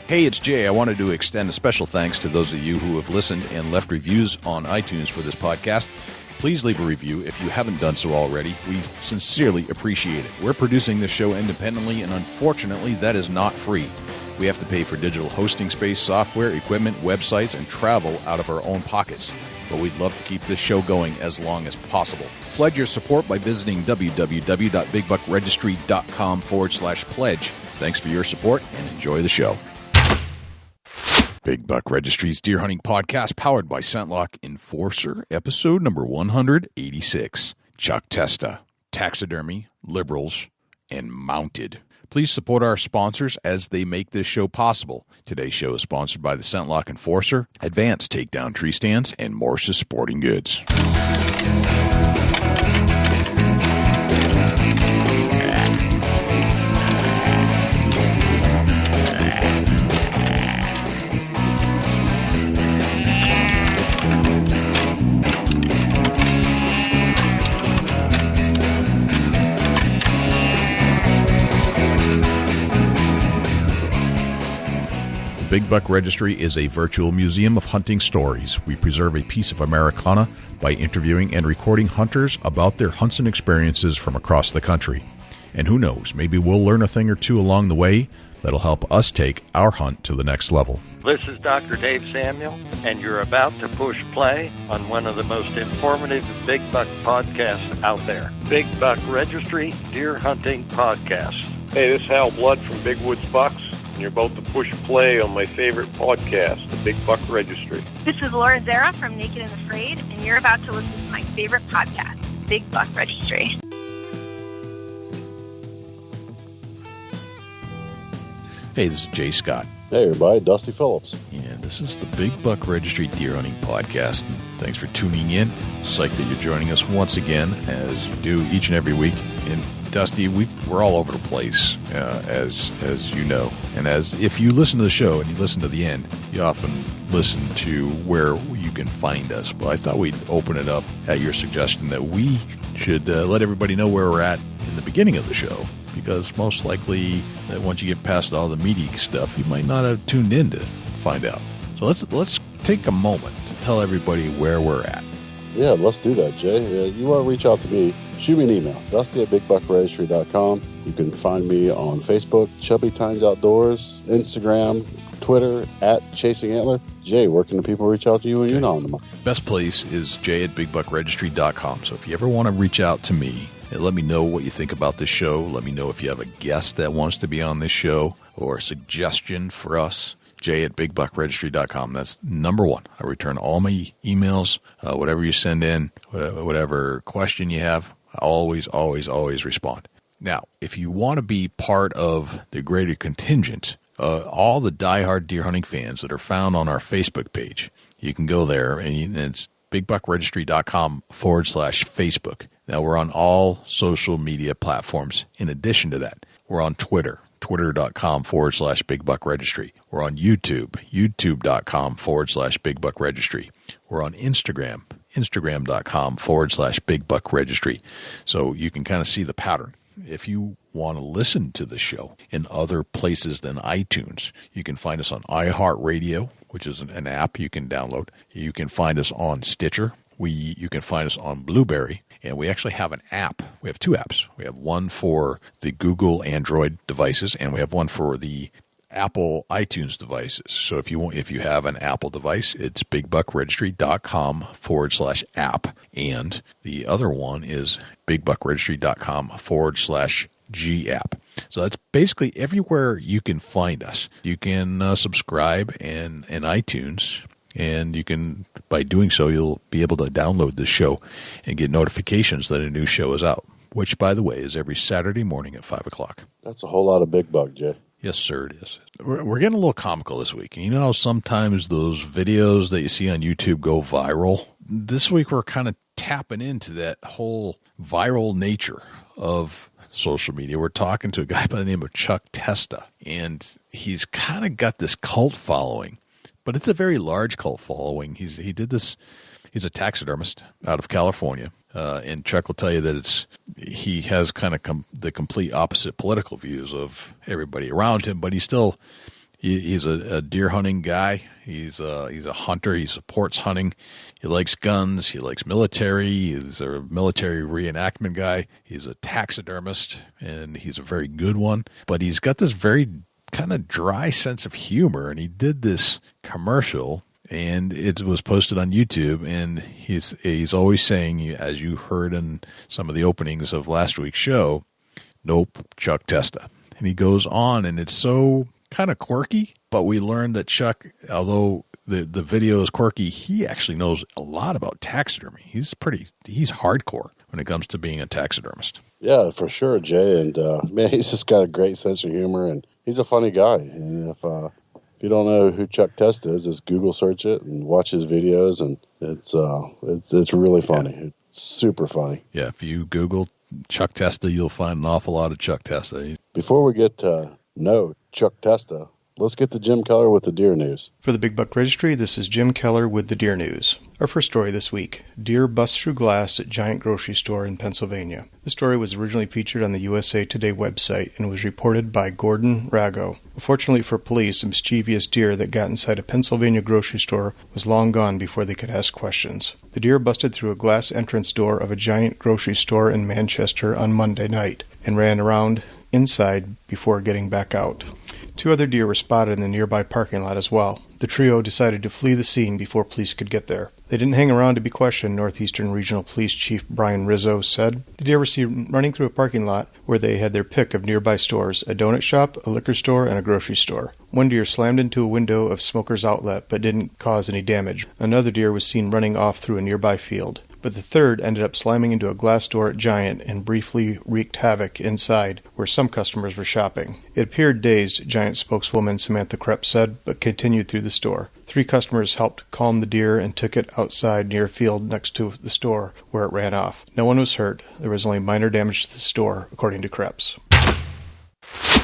Hey, it's Jay. I wanted to extend a special thanks to those of you who have listened and left reviews on iTunes for this podcast. Please leave a review if you haven't done so already. We sincerely appreciate it. We're producing this show independently, and unfortunately, that is not free. We have to pay for digital hosting space, software, equipment, websites, and travel out of our own pockets. But we'd love to keep this show going as long as possible. Pledge your support by visiting www.bigbuckregistry.com/pledge. Thanks for your support and enjoy the show. Big Buck Registry's Deer Hunting Podcast, powered by ScentLok Enforcer, episode number 186. Chuck Testa, Taxidermy, Liberals, and Mounted. Please support our sponsors as they make this show possible. Today's show is sponsored by the ScentLok Enforcer, Advanced Takedown Tree Stands, and Morse's Sporting Goods. Big Buck Registry is a virtual museum of hunting stories. We preserve a piece of Americana by interviewing and recording hunters about their hunts and experiences from across the country. And who knows, maybe we'll learn a thing or two along the way that'll help us take our hunt to the next level. This is Dr. Dave Samuel, and you're about to push play on one of the most informative Big Buck podcasts out there. Big Buck Registry Deer Hunting Podcast. Hey, this is Hal Blood from Big Woods Bucks, and you're about to push play on my favorite podcast, the Big Buck Registry. This is Laura Zara from Naked and Afraid, and you're about to listen to my favorite podcast, Big Buck Registry. Hey, this is Jay Scott. Hey, everybody, Dusty Phillips. And this is the Big Buck Registry Deer Hunting Podcast. And thanks for tuning in. Psyched that you're joining us once again, as you do each and every week. And Dusty, we're all over the place, as you know. And as if you listen to the show and you listen to the end, you often listen to where you can find us. But I thought we'd open it up at your suggestion that we should let everybody know where we're at in the beginning of the show. Because most likely that once you get past all the meaty stuff, you might not have tuned in to find out. So let's take a moment to tell everybody where we're at. Yeah, let's do that, Jay. You want to reach out to me, shoot me an email, dusty@bigbuckregistry.com. You can find me on Facebook, Chubby Times Outdoors, Instagram, Twitter, @ChasingAntler. Jay, where can the people reach out to you and you know them? Best place is jay@bigbuckregistry.com. So if you ever want to reach out to me, and let me know what you think about this show. Let me know if you have a guest that wants to be on this show or a suggestion for us. Jay@bigbuckregistry.com. That's number one. I return all my emails, whatever you send in, whatever question you have. I always respond. Now, if you want to be part of the greater contingent, all the diehard deer hunting fans that are found on our Facebook page, you can go there, and it's bigbuckregistry.com/Facebook. Now, we're on all social media platforms. In addition to that, we're on Twitter, twitter.com/bigbuckregistry. We're on YouTube, youtube.com/bigbuckregistry. We're on Instagram, instagram.com/bigbuckregistry. So you can kind of see the pattern. If you want to listen to the show in other places than iTunes, you can find us on iHeartRadio, which is an app you can download. You can find us on Stitcher. You can find us on Blueberry. And we actually have an app. We have two apps. We have one for the Google Android devices, and we have one for the Apple iTunes devices. So if you have an Apple device, it's bigbuckregistry.com/app. And the other one is bigbuckregistry.com/G-app. So that's basically everywhere you can find us. You can subscribe in iTunes, and you can, by doing so, you'll be able to download this show and get notifications that a new show is out, which, by the way, is every Saturday morning at 5 o'clock. That's a whole lot of big buck, Jay. Yes, sir, it is. We're getting a little comical this week. And you know how sometimes those videos that you see on YouTube go viral? This week we're kind of tapping into that whole viral nature of social media. We're talking to a guy by the name of Chuck Testa, and he's kind of got this cult following. But it's a very large cult following. He's a taxidermist out of California, and Chuck will tell you that he has kind of the complete opposite political views of everybody around him. But he He's a deer hunting guy. He's a hunter. He supports hunting. He likes guns. He likes military. He's a military reenactment guy. He's a taxidermist, and he's a very good one. But he's got this very kind of dry sense of humor, and he did this commercial, and it was posted on YouTube, and he's always saying, as you heard in some of the openings of last week's show, "Nope, Chuck Testa." And he goes on, and it's so kind of quirky, but we learned that Chuck, although the video is quirky, he actually knows a lot about taxidermy. He's hardcore when it comes to being a taxidermist. Yeah, for sure, Jay. And man, he's just got a great sense of humor, and he's a funny guy. And if you don't know who Chuck Testa is, just Google search it and watch his videos, and it's really funny. Yeah. It's super funny. Yeah, if you Google Chuck Testa, you'll find an awful lot of Chuck Testa. Before we get to know Chuck Testa, let's get to Jim Keller with the deer news. For the Big Buck Registry, this is Jim Keller with the deer news. Our first story this week: deer bust through glass at giant grocery store in Pennsylvania. The story was originally featured on the USA Today website and was reported by Gordon Rago. Unfortunately for police, a mischievous deer that got inside a Pennsylvania grocery store was long gone before they could ask questions. The deer busted through a glass entrance door of a giant grocery store in Manchester on Monday night and ran around inside before getting back out. 2 other deer were spotted in the nearby parking lot as well. The trio decided to flee the scene before police could get there. They didn't hang around to be questioned, Northeastern Regional Police Chief Brian Rizzo said. The deer were seen running through a parking lot where they had their pick of nearby stores: a donut shop, a liquor store, and a grocery store. One deer slammed into a window of Smoker's Outlet but didn't cause any damage. Another deer was seen running off through a nearby field. But the third ended up slamming into a glass door at Giant and briefly wreaked havoc inside, where some customers were shopping. It appeared dazed, Giant spokeswoman Samantha Krebs said, but continued through the store. 3 customers helped calm the deer and took it outside near a field next to the store, where it ran off. No one was hurt. There was only minor damage to the store, according to Krebs.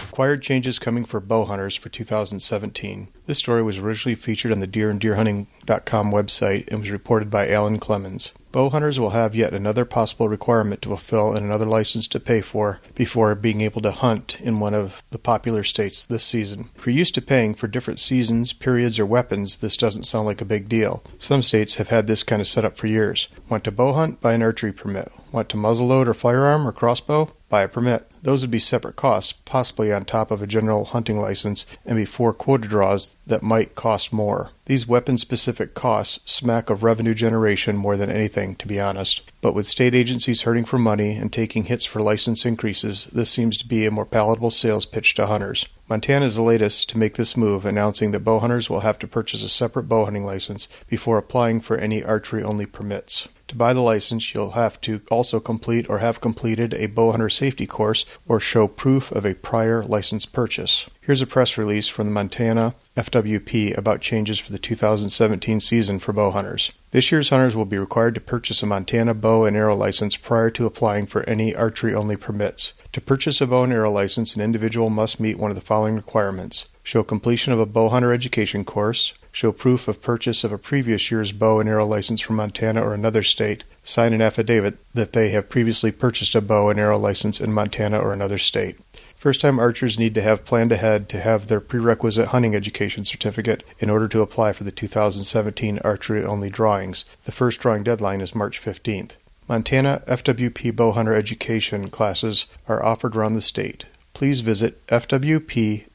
Required changes coming for bow hunters for 2017. This story was originally featured on the deeranddeerhunting.com website and was reported by Alan Clemens. Bow hunters will have yet another possible requirement to fulfill and another license to pay for before being able to hunt in one of the popular states this season. If you're used to paying for different seasons, periods, or weapons, this doesn't sound like a big deal. Some states have had this kind of setup for years. Want to bow hunt? Buy an archery permit. Want to muzzleload or firearm or crossbow? Buy a permit. Those would be separate costs, possibly on top of a general hunting license and before quota draws that might cost more. These weapon-specific costs smack of revenue generation more than anything, to be honest. But with state agencies hurting for money and taking hits for license increases, this seems to be a more palatable sales pitch to hunters. Montana is the latest to make this move, announcing that bow hunters will have to purchase a separate bow hunting license before applying for any archery-only permits. To buy the license, you'll have to also complete or have completed a bow hunter safety course or show proof of a prior license purchase. Here's a press release from the Montana FWP about changes for the 2017 season for bow hunters. This year's hunters will be required to purchase a Montana bow and arrow license prior to applying for any archery-only permits. To purchase a bow and arrow license, an individual must meet one of the following requirements: show completion of a bow hunter education course, show proof of purchase of a previous year's bow and arrow license from Montana or another state, sign an affidavit that they have previously purchased a bow and arrow license in Montana or another state. First-time archers need to have planned ahead to have their prerequisite hunting education certificate in order to apply for the 2017 archery-only drawings. The first drawing deadline is March 15th. Montana FWP bow hunter education classes are offered around the state. Please visit fwp.mt.gov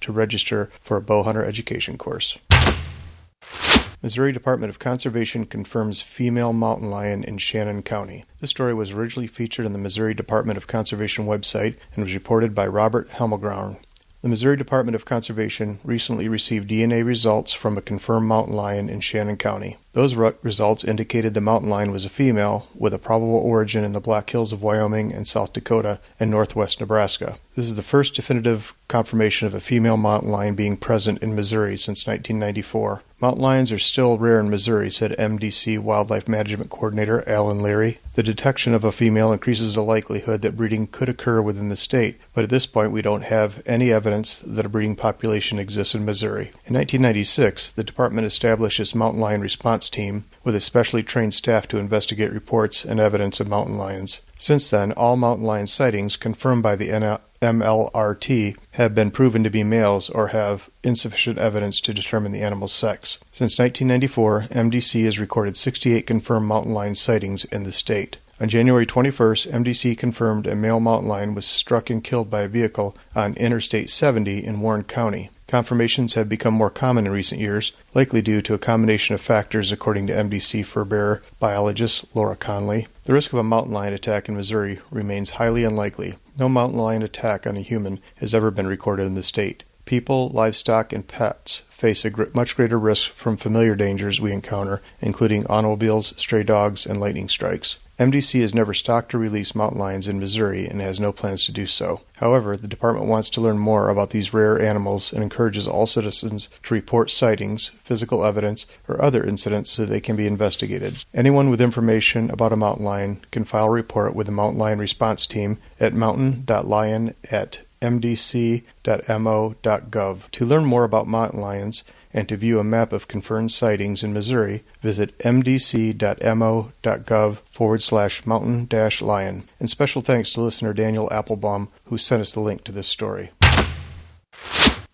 to register for a bow hunter education course. Missouri Department of Conservation confirms female mountain lion in Shannon County. This story was originally featured on the Missouri Department of Conservation website and was reported by Robert Helmelgraun. The Missouri Department of Conservation recently received DNA results from a confirmed mountain lion in Shannon County. Those results indicated the mountain lion was a female with a probable origin in the Black Hills of Wyoming and South Dakota and northwest Nebraska. This is the first definitive confirmation of a female mountain lion being present in Missouri since 1994. Mountain lions are still rare in Missouri, said MDC Wildlife Management Coordinator Alan Leary. The detection of a female increases the likelihood that breeding could occur within the state, but at this point we don't have any evidence that a breeding population exists in Missouri. In 1996, the department established its mountain lion response team with a specially trained staff to investigate reports and evidence of mountain lions. Since then, all mountain lion sightings confirmed by the MLRT have been proven to be males or have insufficient evidence to determine the animal's sex. Since 1994, MDC has recorded 68 confirmed mountain lion sightings in the state. On January 21st, MDC confirmed a male mountain lion was struck and killed by a vehicle on Interstate 70 in Warren County. Confirmations have become more common in recent years, likely due to a combination of factors according to MDC fur bearer biologist Laura Conley. The risk of a mountain lion attack in Missouri remains highly unlikely. No mountain lion attack on a human has ever been recorded in the state. People, livestock, and pets face a much greater risk from familiar dangers we encounter, including automobiles, stray dogs, and lightning strikes. MDC has never stalked or released mountain lions in Missouri and has no plans to do so. However, the department wants to learn more about these rare animals and encourages all citizens to report sightings, physical evidence, or other incidents so they can be investigated. Anyone with information about a mountain lion can file a report with the Mountain Lion Response Team at mountain.lion@mdc.mo.gov. To learn more about mountain lions and to view a map of confirmed sightings in Missouri, visit mdc.mo.gov/mountain-lion. And special thanks to listener Daniel Applebaum, who sent us the link to this story.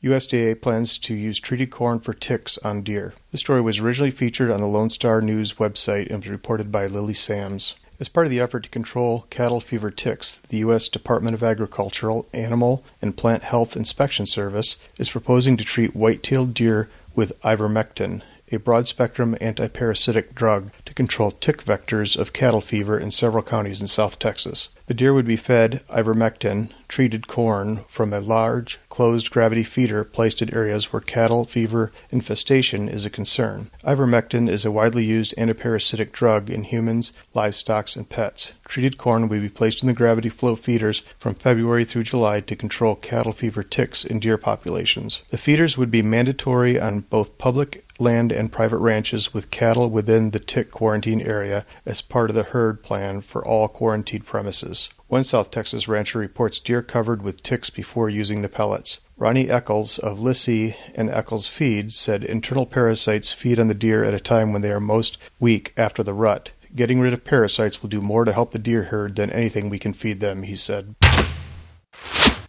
USDA plans to use treated corn for ticks on deer. This story was originally featured on the Lone Star News website and was reported by Lily Sams. As part of the effort to control cattle fever ticks, the U.S. Department of Agricultural, Animal, and Plant Health Inspection Service is proposing to treat white-tailed deer with ivermectin, a broad-spectrum antiparasitic drug to control tick vectors of cattle fever in several counties in South Texas. The deer would be fed ivermectin-treated corn from a large, closed gravity feeder placed in areas where cattle fever infestation is a concern. Ivermectin is a widely used antiparasitic drug in humans, livestock, and pets. Treated corn would be placed in the gravity flow feeders from February through July to control cattle fever ticks in deer populations. The feeders would be mandatory on both public land and private ranches with cattle within the tick quarantine area as part of the herd plan for all quarantined premises. One South Texas rancher reports deer covered with ticks before using the pellets. Ronnie Eccles of Lissy and Eccles Feed said internal parasites feed on the deer at a time when they are most weak after the rut. Getting rid of parasites will do more to help the deer herd than anything we can feed them, he said.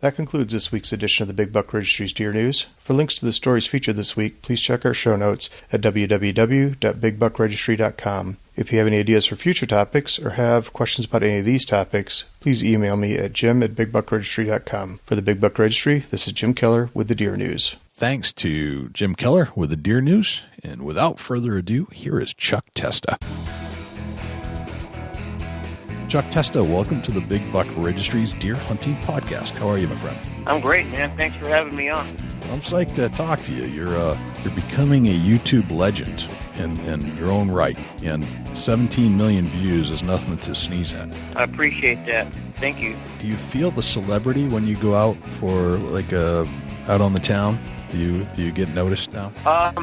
That concludes this week's edition of the Big Buck Registry's Deer News. For links to the stories featured this week, please check our show notes at www.bigbuckregistry.com. If you have any ideas for future topics or have questions about any of these topics, please email me at jim@bigbuckregistry.com. For the Big Buck Registry, this is Jim Keller with the Deer News. Thanks to Jim Keller with the Deer News. And without further ado, here is Chuck Testa. Chuck Testa, welcome to the Big Buck Registry's Deer Hunting Podcast. How are you, my friend? I'm great, man. Thanks for having me on. I'm psyched to talk to you. You're becoming a YouTube legend in your own right, and 17 million views is nothing to sneeze at. I appreciate that. Thank you. Do you feel the celebrity when you go out for out on the town? Do you get noticed now? I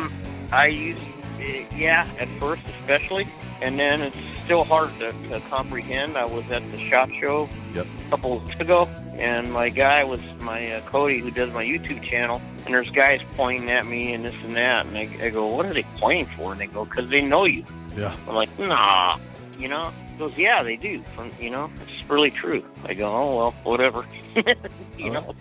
used, at first especially, and then it's still hard to comprehend. I was at the SHOT Show a couple of weeks ago, and my guy was my Cody, who does my YouTube channel, and there's guys pointing at me and this and that, and I go, what are they pointing for? And they go, because they know you. Yeah. I'm like, nah, He goes, yeah, they do. It's really true. I go, oh, well, whatever.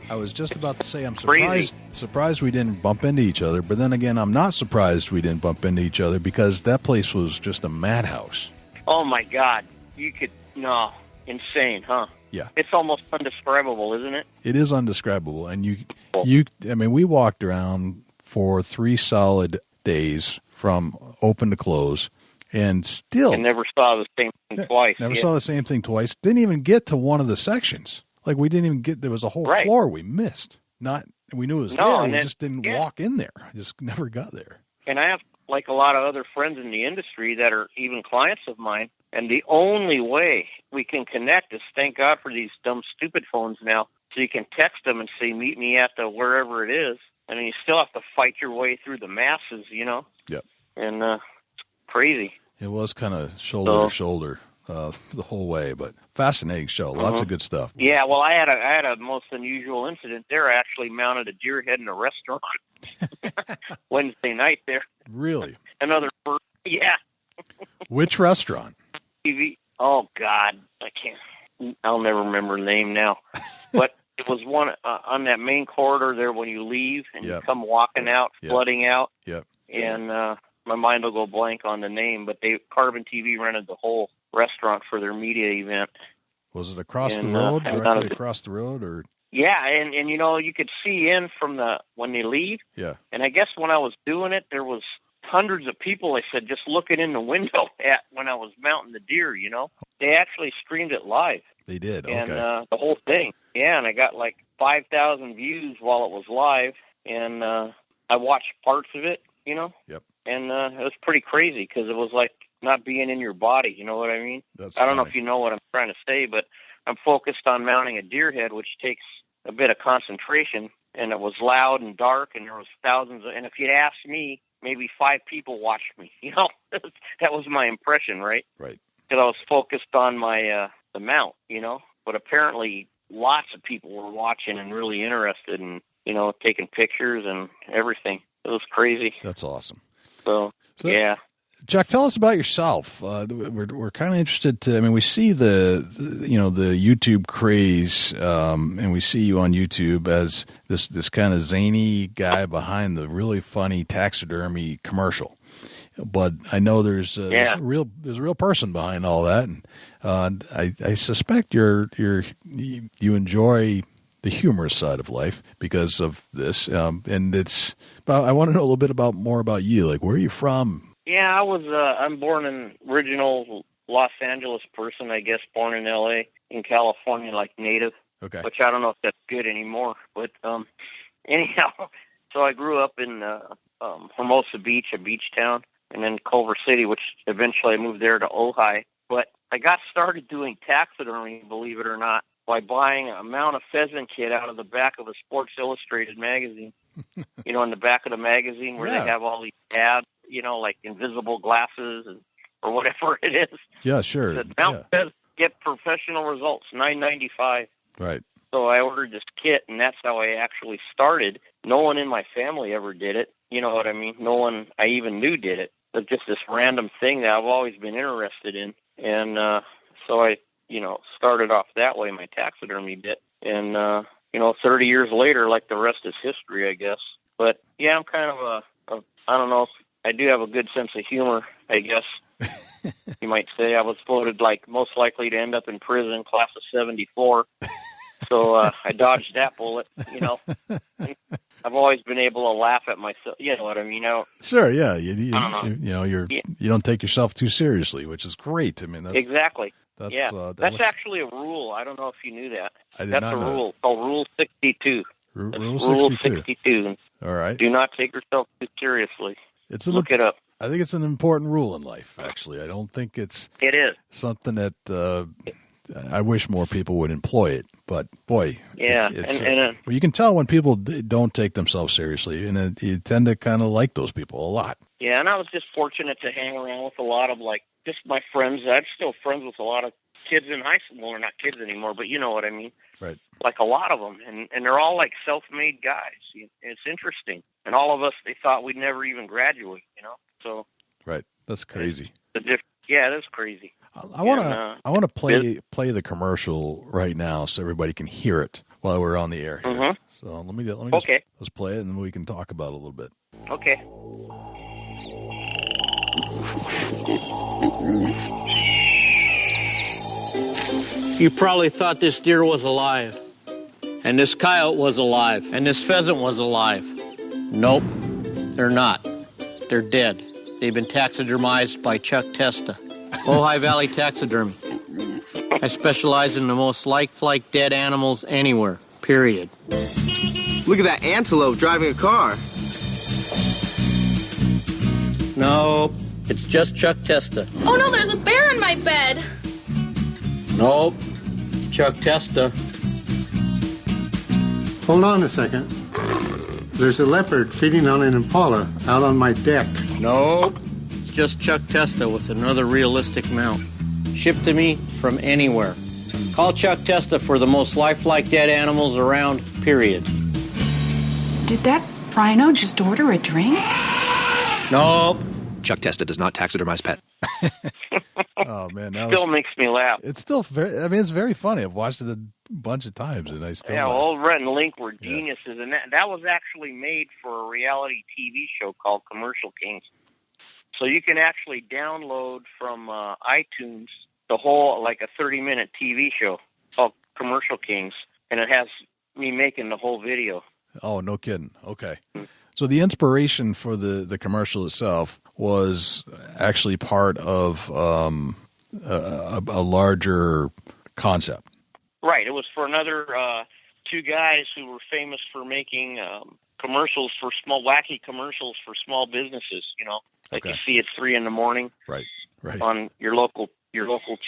I was just about to say I'm surprised we didn't bump into each other, but then again, I'm not surprised we didn't bump into each other because that place was just a madhouse. Oh, my God. Insane, huh? Yeah. It's almost undescribable, isn't it? It is undescribable. And we walked around for 3 solid days from open to close and still. And never saw the same thing twice. Saw the same thing twice. Didn't even get to one of the sections. Like we didn't even there was a whole floor we missed. We knew it was there. We just didn't walk in there. I just never got there. And I have like a lot of other friends in the industry that are even clients of mine. And the only way we can connect is thank God for these dumb, stupid phones now. So you can text them and say, meet me at the wherever it is. And then you still have to fight your way through the masses, Yep. And it's crazy. It was kind of shoulder to shoulder the whole way, but fascinating show. Lots of good stuff. Yeah, well, I had a most unusual incident there. I actually mounted a deer head in a restaurant Wednesday night there. Really? Another yeah. Which restaurant? TV. Oh God, I can't. I'll never remember the name now, but it was one on that main corridor there when you leave and you come walking out, flooding out. Yep. And my mind will go blank on the name, but Carbon TV rented the whole restaurant for their media event. Was it across the road, directly across the road, or? Yeah, and you know, you could see in from when they leave. Yeah. And I guess when I was doing it, there was hundreds of people, I said, just looking in the window when I was mounting the deer, you know. They actually streamed it live. They did, and, okay. The whole thing. Yeah, and I got like 5,000 views while it was live, and I watched parts of it, you know. Yep. And it was pretty crazy because it was like not being in your body, you know what I mean? I don't know if you know what I'm trying to say, but I'm focused on mounting a deer head, which takes a bit of concentration, and it was loud and dark, and there was thousands and if you'd asked me, maybe 5 people watched me, you know. That was my impression, right? Right. Because I was focused on my the mount, you know. But apparently lots of people were watching and really interested and, you know, taking pictures and everything. It was crazy. That's awesome. So yeah. Chuck, tell us about yourself. We're kind of interested to. I mean, we see the YouTube craze, and we see you on YouTube as this kind of zany guy behind the really funny taxidermy commercial. But I know there's a real person behind all that, and I suspect you enjoy the humorous side of life because of this, and it's. I want to know a little bit more about you. Like, where are you from? Yeah, I'm born an original Los Angeles person, I guess, born in L.A., in California, like native. Okay. Which I don't know if that's good anymore. But anyhow, so I grew up in Hermosa Beach, a beach town, and then Culver City, which eventually I moved there to Ojai. But I got started doing taxidermy, believe it or not, by buying a mount of pheasant kit out of the back of a Sports Illustrated magazine. You know, in the back of the magazine where they have all these ads, you know, like invisible glasses or whatever it is. Yeah, sure. Mount pheasant, get professional results, $9.95. Right. So I ordered this kit, and that's how I actually started. No one in my family ever did it. You know what I mean? No one I even knew did it. It was just this random thing that I've always been interested in. And so I, you know, started off that way, my taxidermy bit. And, you know, 30 years later, like the rest is history, I guess. But, yeah, I'm kind of I don't know, I do have a good sense of humor, I guess. You might say I was voted like most likely to end up in prison, class of 74. So I dodged that bullet, you know. I've always been able to laugh at myself. You know what I mean? Sure, yeah. You don't take yourself too seriously, which is great. I mean, that's exactly. That's actually a rule. I don't know if you knew that. I did That's not a know rule called Rule 62. Rule 62. All right. Do not take yourself too seriously. Look it up. I think it's an important rule in life, actually. I don't think it is something that I wish more people would employ it. But, boy, well, you can tell when people don't take themselves seriously, and you tend to kind of like those people a lot. Yeah, and I was just fortunate to hang around with a lot of, like, just my friends. I'm still friends with a lot of kids in high school. Well, they're not kids anymore, but you know what I mean. Right. Like a lot of them, and they're all like self-made guys. It's interesting. And all of us, they thought we'd never even graduate, you know. So. Right. That's crazy. Yeah, that's crazy. I want to play the commercial right now so everybody can hear it while we're on the air here. Mm-hmm. So let me let's play it and then we can talk about it a little bit. Okay. You probably thought this deer was alive, and this coyote was alive, and this pheasant was alive. Nope, they're not. They're dead. They've been taxidermized by Chuck Testa. Ojai Valley Taxidermy. I specialize in the most lifelike dead animals anywhere, period. Look at that antelope driving a car. Nope, it's just Chuck Testa. Oh no, there's a bear in my bed. Nope, Chuck Testa. Hold on a second. There's a leopard feeding on an impala out on my deck. Nope, it's just Chuck Testa with another realistic mount. Shipped to me from anywhere. Call Chuck Testa for the most lifelike dead animals around, period. Did that rhino just order a drink? Nope. Chuck Testa does not taxidermize pets. Oh man, Still makes me laugh. It's still very. I mean, it's very funny. I've watched it a bunch of times, and I still. Yeah, laugh. old Rhett and Link were geniuses, and that was actually made for a reality TV show called Commercial Kings. So you can actually download from iTunes the whole, like a 30-minute TV show called Commercial Kings, and it has me making the whole video. Oh, no kidding. Okay. So the inspiration for the commercial itself was actually part of a larger concept. Right. It was for another two guys who were famous for making commercials for wacky commercials for small businesses, you know, like you see at 3 a.m. Right. on your local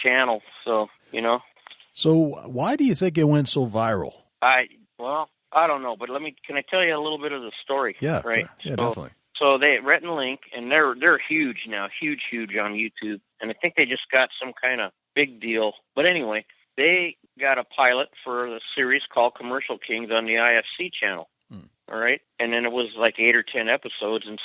channel. So, you know. So why do you think it went so viral? I don't know, but can I tell you a little bit of the story? Yeah. Right. Yeah, definitely. So Rhett and Link, and they're huge now, huge on YouTube, and I think they just got some kind of big deal. But anyway, they got a pilot for the series called Commercial Kings on the IFC channel. All right, and then it was like 8 or 10 episodes, and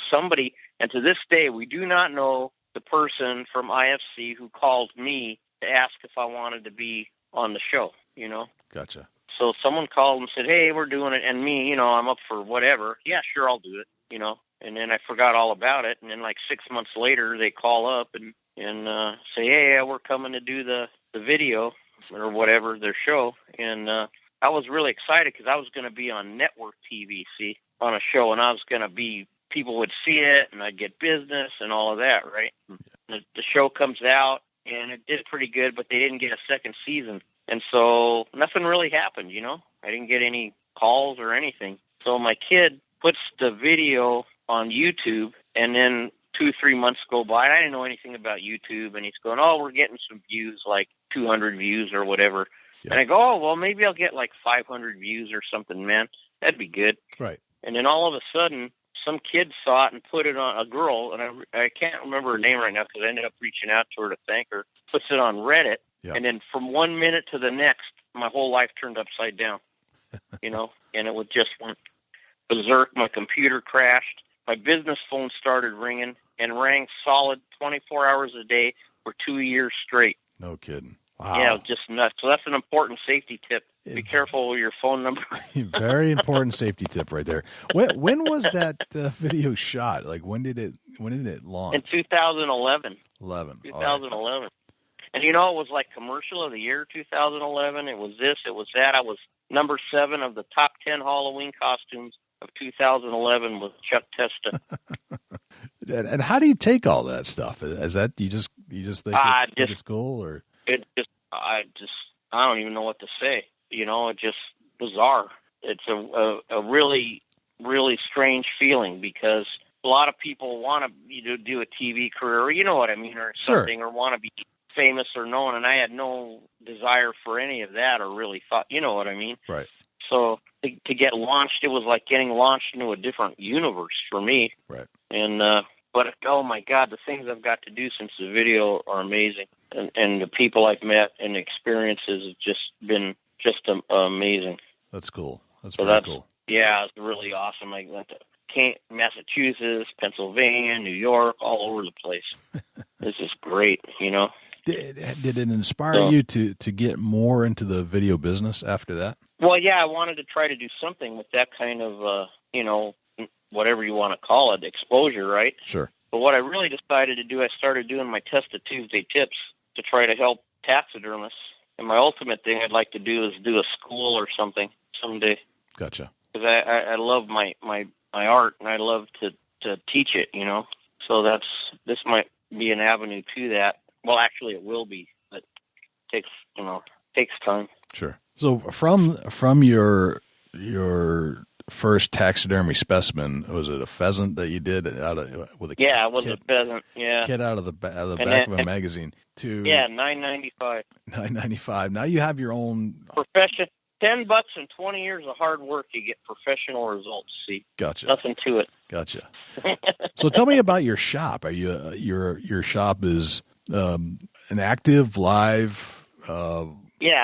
to this day, we do not know the person from IFC who called me to ask if I wanted to be on the show. You know. Gotcha. So someone called and said, "Hey, we're doing it," and me, you know, I'm up for whatever. Yeah, sure, I'll do it. You know. And then I forgot all about it. And then like 6 months later, they call up and say, "Hey, we're coming to do the video or whatever, their show." And I was really excited because I was going to be on network TV, on a show, and I was going to be, people would see it, and I'd get business and all of that, right? The show comes out, and it did pretty good, but they didn't get a second season. And so nothing really happened, you know? I didn't get any calls or anything. So my kid puts the video on YouTube, and then 2-3 months go by, and I didn't know anything about YouTube, and he's going, "Oh, we're getting some views, like 200 views or whatever." Yeah. And I go, "Oh, well, maybe I'll get like 500 views or something, man. That'd be good." Right. And then all of a sudden, some kid saw it and put it on, a girl, and I can't remember her name right now because I ended up reaching out to her to thank her, puts it on Reddit, and then from 1 minute to the next, my whole life turned upside down, you know, and it would just went berserk. My computer crashed. My business phone started ringing and rang solid 24 hours a day for 2 years straight. No kidding. Wow. Yeah, just nuts. So that's an important safety tip. Be careful with your phone number. Very important safety tip right there. When was that video shot? Like when did it launch? In 2011. 2011. Right. And you know, it was like commercial of the year 2011. It was this, it was that. I was number 7 of the top 10 Halloween costumes of 2011 with Chuck Testa. And how do you take all that stuff? Is that you just think it's cool, or I don't even know what to say. You know, it's just bizarre. It's a really, really strange feeling because a lot of people want to do a TV career, you know what I mean, or something, or want to be famous or known, and I had no desire for any of that, or really thought, you know what I mean? Right. So to get launched, it was like getting launched into a different universe for me. Right. And but oh my God, the things I've got to do since the video are amazing, and the people I've met and experiences have just been amazing. That's cool. That's cool. Yeah, it's really awesome. I went to Massachusetts, Pennsylvania, New York, all over the place. This is great, you know. Did it inspire you to get more into the video business after that? Well, yeah, I wanted to try to do something with that kind of, you know, whatever you want to call it, exposure, right? Sure. But what I really decided to do, I started doing my Test of Tuesday tips to try to help taxidermists. And my ultimate thing I'd like to do is do a school or something someday. Gotcha. Because I love my art, and I love to teach it, you know. So this might be an avenue to that. Well, actually, it will be, but it takes time. Sure. So from your first taxidermy specimen, was it a pheasant that you did with a it was a pheasant. Yeah, kit out of the back of a magazine to $9.95. $9.95. Now you have your own profession. $10 and 20 years of hard work, you get professional results. See, gotcha. Nothing to it. Gotcha. So tell me about your shop. Are you your shop is an active, live,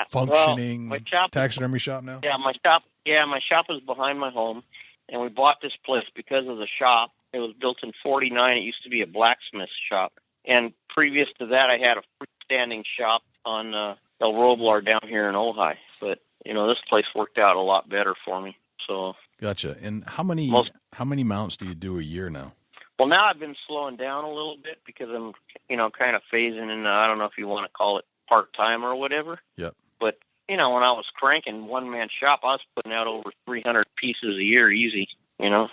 functioning taxidermy shop now? Yeah, my shop is behind my home, and we bought this place because of the shop. It was built in '49. It used to be a blacksmith shop, and previous to that, I had a freestanding shop on El Roblar down here in Ojai. But, this place worked out a lot better for me. So Gotcha. And how many mounts do you do a year now? Well, now I've been slowing down a little bit because I'm, kind of phasing in, I don't know if you want to call it part-time or whatever. Yep. But, when I was cranking one-man shop, I was putting out over 300 pieces a year easy, No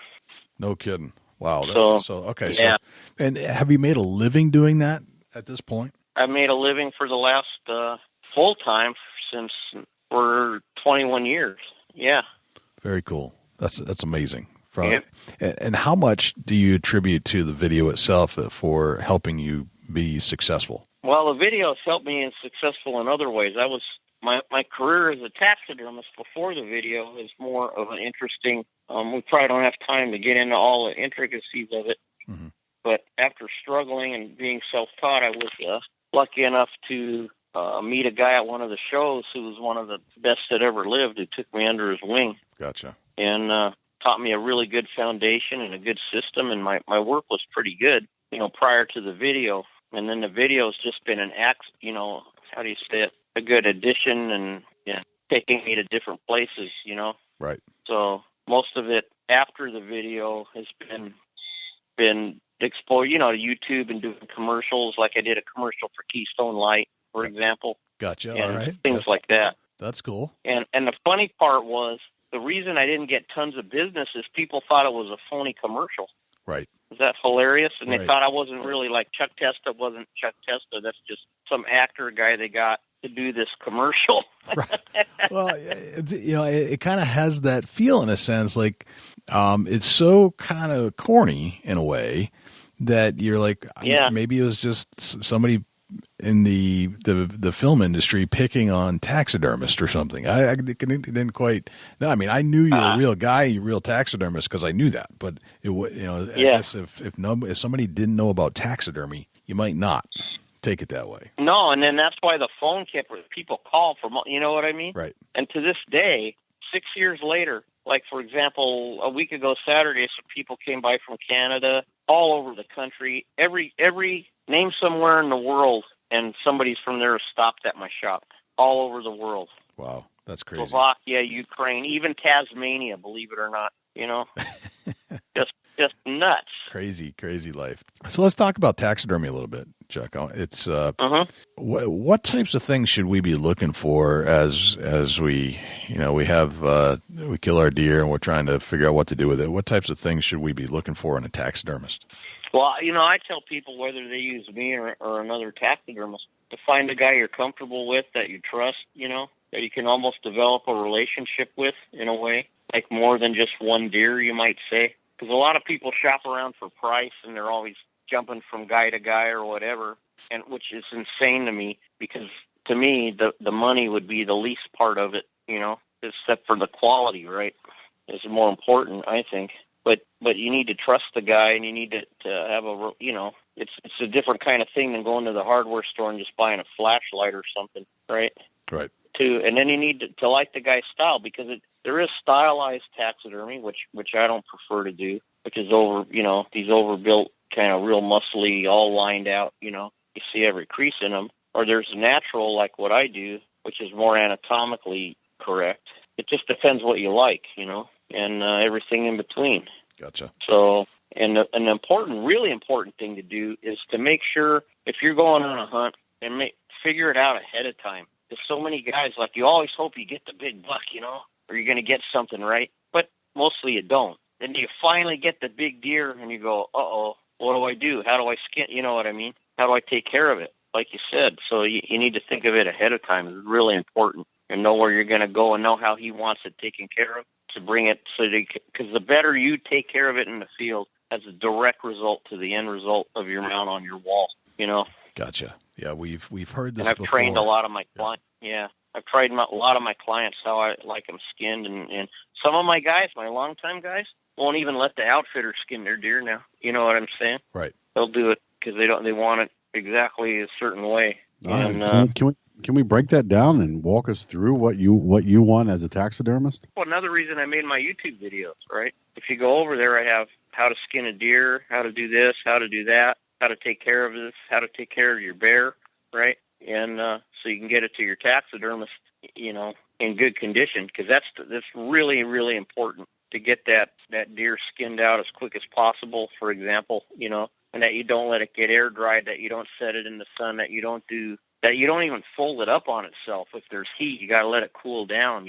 kidding. Wow. Okay. Yeah. So, and have you made a living doing that at this point? I've made a living for the last full-time since for 21 years. Yeah. Very cool. That's amazing. And how much do you attribute to the video itself for helping you be successful? Well, the video has helped me successful in other ways. My career as a taxidermist before the video is more of an interesting. We probably don't have time to get into all the intricacies of it. Mm-hmm. But after struggling and being self-taught, I was lucky enough to meet a guy at one of the shows who was one of the best that ever lived, who took me under his wing. Gotcha. And taught me a really good foundation and a good system, and my work was pretty good, prior to the video. And then the video has just been an how do you say it, a good addition and taking me to different places, Right. So most of it after the video has been explored, to YouTube and doing commercials, like I did a commercial for Keystone Light, for example. Gotcha. And all right. Things like that. That's cool. And the funny part was, the reason I didn't get tons of business is people thought it was a phony commercial. Right. Is that hilarious? And they Right. thought I wasn't really like Chuck Testa wasn't Chuck Testa. That's just some actor guy they got to do this commercial. Right. Well, it kind of has that feel in a sense, like it's so kind of corny in a way that you're like, maybe it was just somebody in the film industry picking on taxidermist or something. I didn't quite. No, I mean, I knew you were a real guy, you real taxidermist, because I knew that. But I guess if somebody didn't know about taxidermy, you might not take it that way. No, and then that's why the phone kept people call for, you know what I mean? Right. And to this day, 6 years later, like for example, a week ago Saturday, some people came by from Canada, all over the country, every name somewhere in the world, and somebody's from there stopped at my shop, all over the world. Wow, that's crazy. Slovakia, Ukraine, even Tasmania, believe it or not, just nuts. Crazy life. So let's talk about taxidermy a little bit, Chuck. It's what types of things should we be looking for as we we kill our deer and we're trying to figure out what to do with it? What types of things should we be looking for in a taxidermist? Well, I tell people, whether they use me or another taxidermist, to find a guy you're comfortable with, that you trust, that you can almost develop a relationship with in a way, like more than just one deer, you might say. Because a lot of people shop around for price, and they're always jumping from guy to guy or whatever, and which is insane to me, because to me, the money would be the least part of it, except for the quality, right? Is more important, I think. But you need to trust the guy, and you need to have it's a different kind of thing than going to the hardware store and just buying a flashlight or something, right? Right. And then you need to like the guy's style, because there is stylized taxidermy, which I don't prefer to do, which is these overbuilt, kind of real muscly, all lined out, you see every crease in them. Or there's natural, like what I do, which is more anatomically correct. It just depends what you like, and everything in between. Gotcha. So, and an really important thing to do is to make sure, if you're going on a hunt, and figure it out ahead of time. There's so many guys, like, you always hope you get the big buck, or you're going to get something, right? But mostly you don't. Then you finally get the big deer, and you go, uh-oh, what do I do? How do I skin? You know what I mean? How do I take care of it? Like you said. So you need to think of it ahead of time. It's really important. And know where you're going to go and know how he wants it taken care of, to bring it because the better you take care of it in the field has a direct result to the end result of your mount on your wall, Gotcha. Yeah, we've heard this and I've before. Trained a lot of my clients. Yeah. I've trained a lot of my clients how I like them skinned, and some of my guys, my longtime guys, won't even let the outfitter skin their deer now. You know what I'm saying? Right. They'll do it because they want it exactly a certain way. And, can we break that down and walk us through what you want as a taxidermist? Well, another reason I made my YouTube videos, right? If you go over there, I have how to skin a deer, how to do this, how to do that. how to take care of this, how to take care of your bear, right? And so you can get it to your taxidermist, in good condition, because that's really, really important to get that deer skinned out as quick as possible, for example, and that you don't let it get air dried, that you don't set it in the sun, that you don't even fold it up on itself. If there's heat, you got to let it cool down,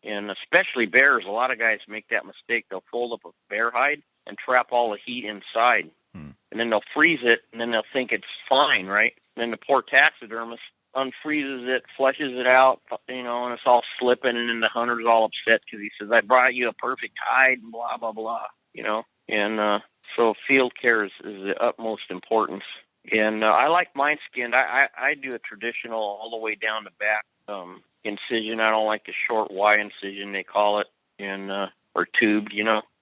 and especially bears. A lot of guys make that mistake. They'll fold up a bear hide and trap all the heat inside, and then they'll freeze it, and then they'll think it's fine, right? And then the poor taxidermist unfreezes it, fleshes it out, and it's all slipping, and then the hunter's all upset because he says, I brought you a perfect hide, and blah, blah, blah, and so field care is the utmost importance. And I like mine skinned. I do a traditional all the way down the back incision. I don't like the short Y incision, they call it, and or tubed,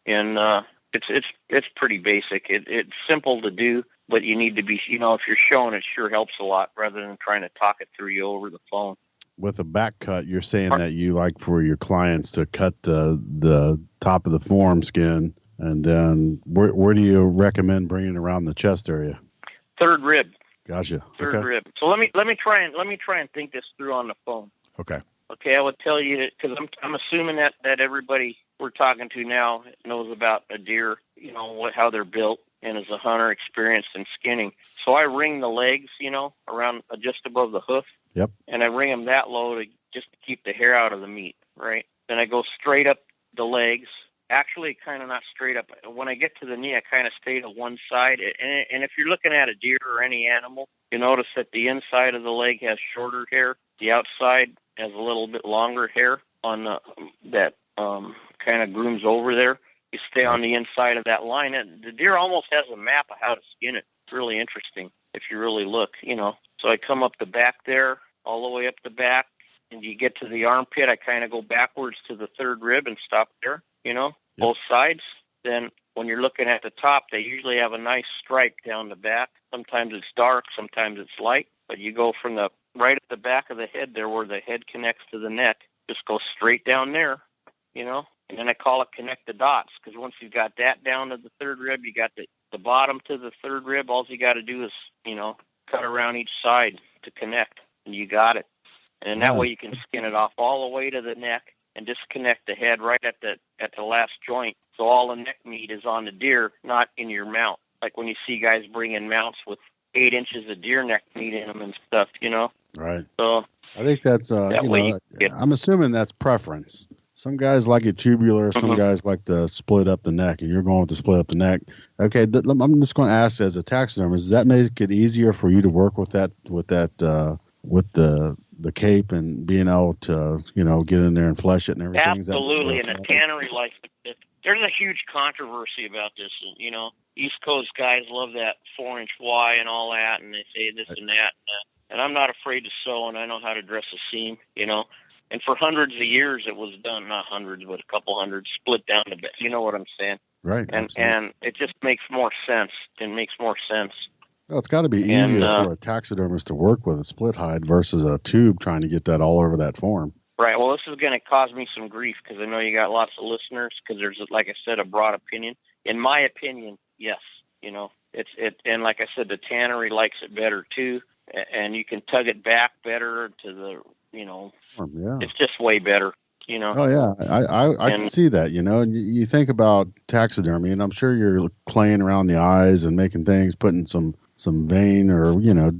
and it's pretty basic. It's simple to do, but you need to be, if you're showing it, sure helps a lot rather than trying to talk it through you over the phone. With a back cut, you're saying that you like for your clients to cut the top of the form skin, and then where do you recommend bringing around the chest area? Third rib. Gotcha. Third rib. So let me try and think this through on the phone. Okay. Okay, I would tell you, because I'm assuming that everybody we're talking to now knows about a deer, how they're built, and is a hunter experienced in skinning. So I ring the legs, around just above the hoof. Yep. And I ring them that low just to keep the hair out of the meat, right? Then I go straight up the legs. Actually, kind of not straight up. When I get to the knee, I kind of stay to one side. And if you're looking at a deer or any animal, you notice that the inside of the leg has shorter hair. The outside has a little bit longer hair on that kind of grooms over there. You stay on the inside of that line. And the deer almost has a map of how to skin it. It's really interesting if you really look, So I come up the back there, all the way up the back, and you get to the armpit. I kind of go backwards to the third rib and stop there, both sides. Then when you're looking at the top, they usually have a nice stripe down the back. Sometimes it's dark, sometimes it's light, but you go from the right at the back of the head there where the head connects to the neck, just go straight down there, and then I call it connect the dots, because once you've got that down to the third rib, you got the bottom to the third rib. All you got to do is, cut around each side to connect, and you got it. And that way you can skin it off all the way to the neck and disconnect the head right at the last joint. So all the neck meat is on the deer, not in your mount. Like when you see guys bring in mounts with 8 inches of deer neck meat in them and stuff, Right. So I think that's, I'm assuming that's preference. Some guys like it tubular, some guys like to split up the neck, and you're going to split up the neck. Okay, I'm just going to ask, as a taxidermist, does that make it easier for you to work with the cape and being able to, get in there and flesh it and everything? Absolutely, and the tannery likes it. There's a huge controversy about this. East Coast guys love that 4-inch Y and all that, and they say this and that. And I'm not afraid to sew, and I know how to dress a seam, And for hundreds of years, it was done, not hundreds, but a couple hundred, split down to bed. You know what I'm saying? Right. And it just makes more sense. It makes more sense. Well, it's got to be easier for a taxidermist to work with a split hide versus a tube trying to get that all over that form. Right. Well, this is going to cause me some grief because I know you got lots of listeners because there's, like I said, a broad opinion. In my opinion, yes. And like I said, the tannery likes it better too, and you can tug it back better to the, it's just way better. Oh yeah, I can see that. And you think about taxidermy, and I'm sure you're playing around the eyes and making things, putting some vein or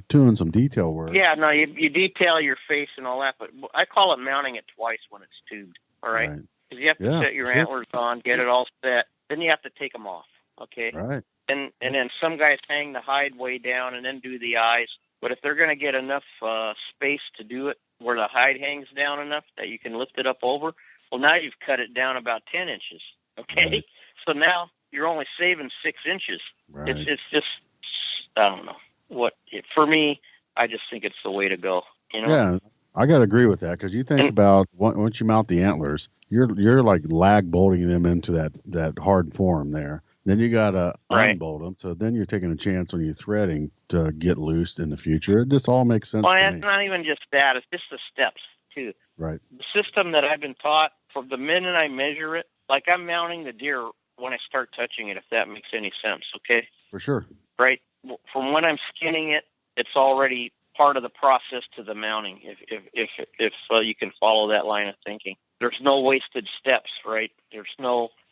doing some detail work. Yeah, no, you detail your face and all that, but I call it mounting it twice when it's tubed. All right, because you have to set your antlers on, get it all set, then you have to take them off. Okay, right. And then some guys hang the hide way down and then do the eyes. But if they're going to get enough space to do it where the hide hangs down enough that you can lift it up over, well, now you've cut it down about 10 inches, okay? Right. So now you're only saving 6 inches. Right. It's just, I don't know. For me, I just think it's the way to go, Yeah, I got to agree with that because you think about once you mount the antlers, you're like lag bolting them into that hard form there. Then you got to unbolt them. So then you're taking a chance when you're threading to get loosed in the future. This all makes sense to me. It's not even just that. It's just the steps, too. Right. The system that I've been taught, from the minute I measure it, like I'm mounting the deer when I start touching it, if that makes any sense, okay? For sure. Right? from when I'm skinning it, it's already part of the process to the mounting. If you can follow that line of thinking, there's no wasted steps, right?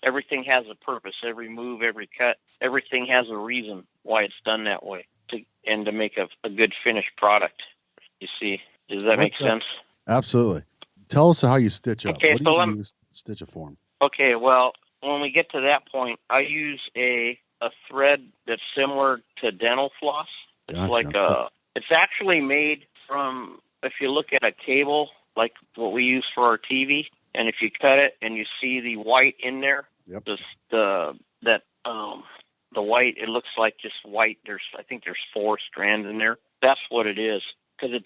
Everything has a purpose. Every move, every cut, everything has a reason why it's done that way, to make a good finished product. You see, does that make sense? Absolutely. Tell us how you stitch up. Okay, what do you use to stitch a form? Okay, well, when we get to that point, I use a thread that's similar to dental floss. It's Gotcha. It's actually made from, if you look at a cable, like what we use for our TV, and if you cut it and you see the white in there, yep. The white, it looks like just white. I think there's 4 strands in there. That's what it is, because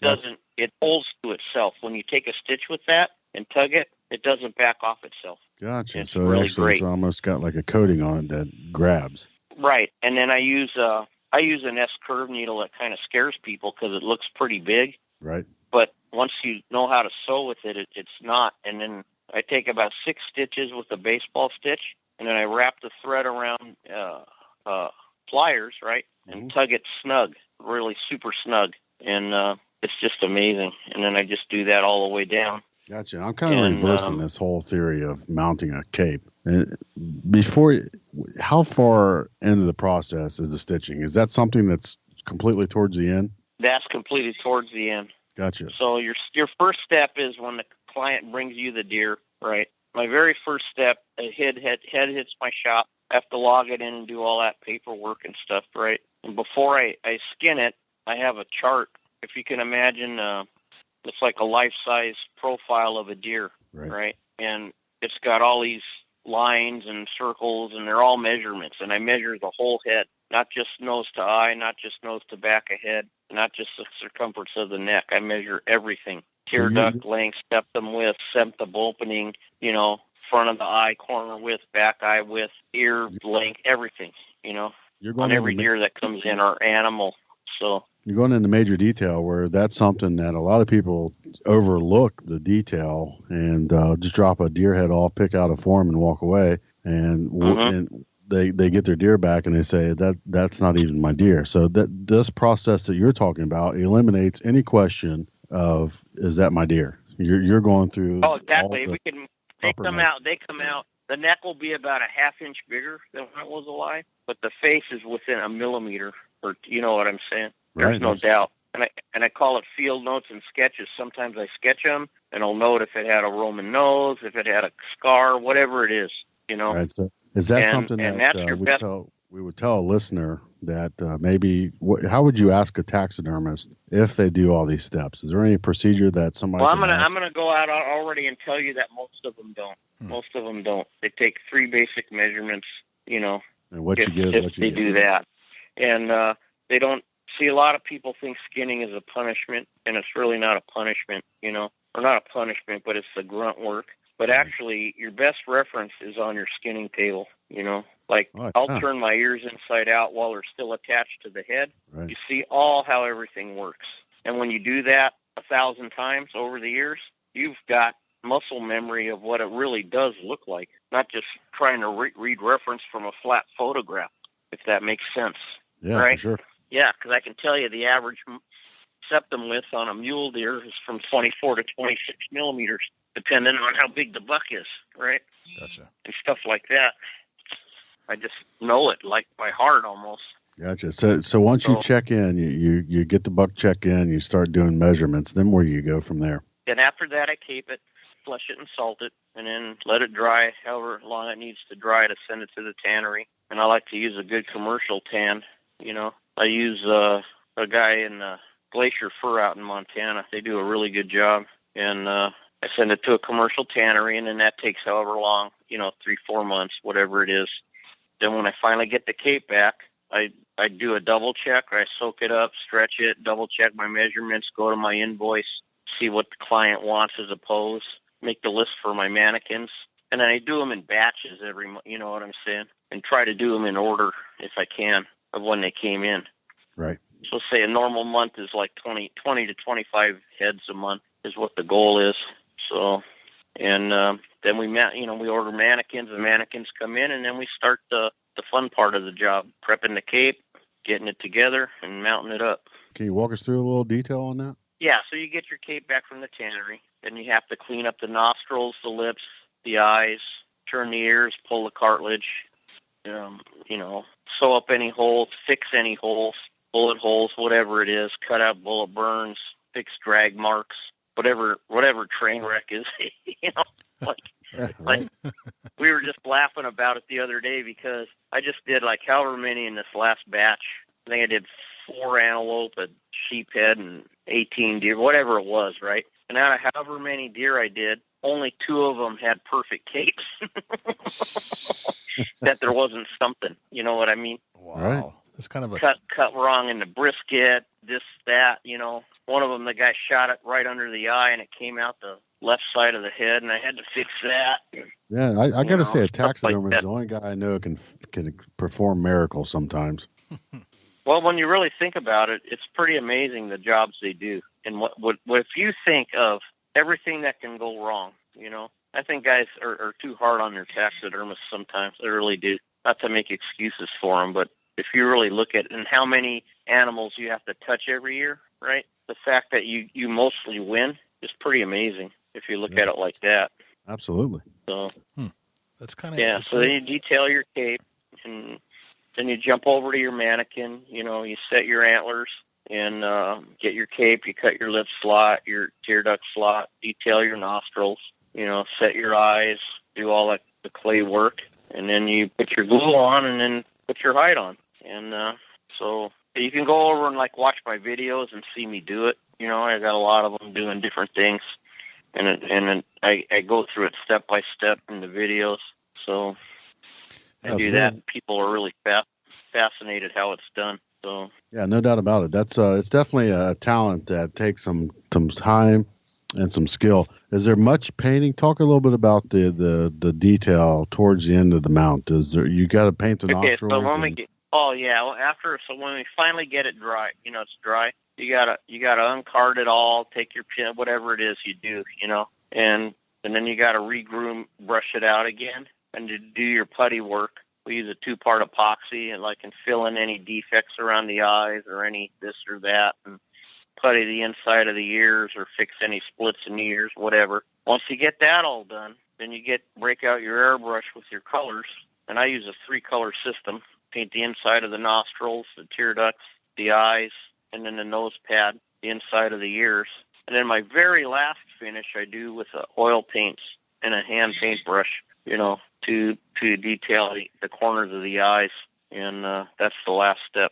it holds to itself. When you take a stitch with that and tug it, it doesn't back off itself. Gotcha. It's so really actually great. It's almost got like a coating on it that grabs. Right, and then I use an S-curve needle that kind of scares people because it looks pretty big. Right. But once you know how to sew with it, it's not. And then I take about 6 stitches with a baseball stitch, and then I wrap the thread around pliers, right, and tug it snug, really super snug. And it's just amazing. And then I just do that all the way down. Gotcha. I'm kind of reversing this whole theory of mounting a cape. How far into the process is the stitching? Is that something that's completely towards the end? That's completely towards the end. Gotcha. So your first step is when the client brings you the deer, right? My very first step, the head hits my shop. I have to log it in and do all that paperwork and stuff, right? And before I skin it, I have a chart. If you can imagine, it's like a life-size profile of a deer, right? And it's got all these lines and circles, and they're all measurements. And I measure the whole head, not just nose to eye, not just nose to back of head, not just the circumference of the neck. I measure everything. Tear duct length, septum width, septum opening, front of the eye, corner width, back eye width, ear length, everything, on every deer that comes in or animal. So you're going into major detail where that's something that a lot of people overlook the detail and just drop a deer head off, pick out a form and walk away. And they get their deer back and they say that's not even my deer. So this process that you're talking about eliminates any question of, is that my deer? You're going through. Oh, exactly. They come out. The neck will be about a half-inch bigger than when it was alive, but the face is within a millimeter, or you know what I'm saying? There's no doubt. And I call it field notes and sketches. Sometimes I sketch them, and I'll note if it had a Roman nose, if it had a scar, whatever it is, Right. So is that something that we would tell a listener that maybe, how would you ask a taxidermist if they do all these steps? Is there any procedure that somebody? Well, I'm gonna go out already and tell you that most of them don't. Most of them don't. They take 3 basic measurements, And what you get is what you they get. do that, and they don't. See, a lot of people think skinning is a punishment, and it's really not a punishment, or not a punishment, but it's the grunt work. But actually, your best reference is on your skinning table, I'll turn my ears inside out while they're still attached to the head. Right. You see how everything works. And when you do that 1,000 times over the years, you've got muscle memory of what it really does look like, not just trying to read reference from a flat photograph, if that makes sense. Yeah, right? for sure. Yeah, because I can tell you the average septum width on a mule deer is from 24 to 26 millimeters, depending on how big the buck is, right? Gotcha. And stuff like that. I just know it like by heart almost. Gotcha. So once you check in, you get the buck check in, you start doing measurements, then where do you go from there? Then after that, I cape it, flush it and salt it, and then let it dry however long it needs to dry to send it to the tannery. And I like to use a good commercial tan, I use a guy in Glacier Fur out in Montana. They do a really good job. And I send it to a commercial tannery, and then that takes however long, 3-4 months, whatever it is. Then when I finally get the cape back, I do a double check. I soak it up, stretch it, double check my measurements, go to my invoice, see what the client wants as a pose, make the list for my mannequins. And then I do them in batches every month, you know what I'm saying? And try to do them in order if I can of when they came in. Right. So say a normal month is like 20 to 25 heads a month is what the goal is. So, and then we order mannequins, the mannequins come in, and then we start the fun part of the job, prepping the cape, getting it together and mounting it up. Can you walk us through a little detail on that? Yeah, so you get your cape back from the tannery, then you have to clean up the nostrils, the lips, the eyes, turn the ears, pull the cartilage, sew up any holes, fix any holes, bullet holes, whatever it is, cut out bullet burns, fix drag marks, whatever train wreck is, like we were just laughing about it the other day because I just did like however many in this last batch. I think I did 4 antelope, a sheephead, and 18 deer, whatever it was, right? And out of however many deer I did, only 2 of them had perfect capes. That there wasn't something, you know what I mean? Wow. Right. That's kind of a cut wrong in the brisket, this, that, One of them, the guy shot it right under the eye, and it came out the left side of the head, and I had to fix that. Yeah, I got to say, a taxidermist is the only guy I know can perform miracles sometimes. Well, when you really think about it, it's pretty amazing the jobs they do. And what if you think of everything that can go wrong, I think guys are too hard on their taxidermists sometimes. They really do. Not to make excuses for them, but if you really look at it and how many animals you have to touch every year, right? The fact that you mostly win is pretty amazing if you look at it like that. Absolutely. So that's kind of So then you detail your cape, and then you jump over to your mannequin. You set your antlers and get your cape. You cut your lip slot, your tear duct slot, detail your nostrils. Set your eyes, do all the clay work, and then you put your glue on, and then put your hide on. And so you can go over and watch my videos and see me do it. I got a lot of them doing different things, and I go through it step by step in the videos. So I do that, and people are really fascinated how it's done. So yeah, no doubt about it. That's it's definitely a talent that takes some time and some skill. Is there much painting? Talk a little bit about the detail towards the end of the mount. You got to paint the nostrils? So when when we finally get it dry, it's dry. You gotta uncard it all, take your pin, whatever it is you do, and then you gotta regroom, brush it out again, and to do your putty work. We use a 2-part epoxy and fill in any defects around the eyes or any this or that, and putty the inside of the ears or fix any splits in the ears, whatever. Once you get that all done, then you break out your airbrush with your colors, and I use a 3-color system. Paint the inside of the nostrils, the tear ducts, the eyes, and then the nose pad, the inside of the ears. And then my very last finish I do with oil paints and a hand paintbrush, to detail the corners of the eyes. And that's the last step.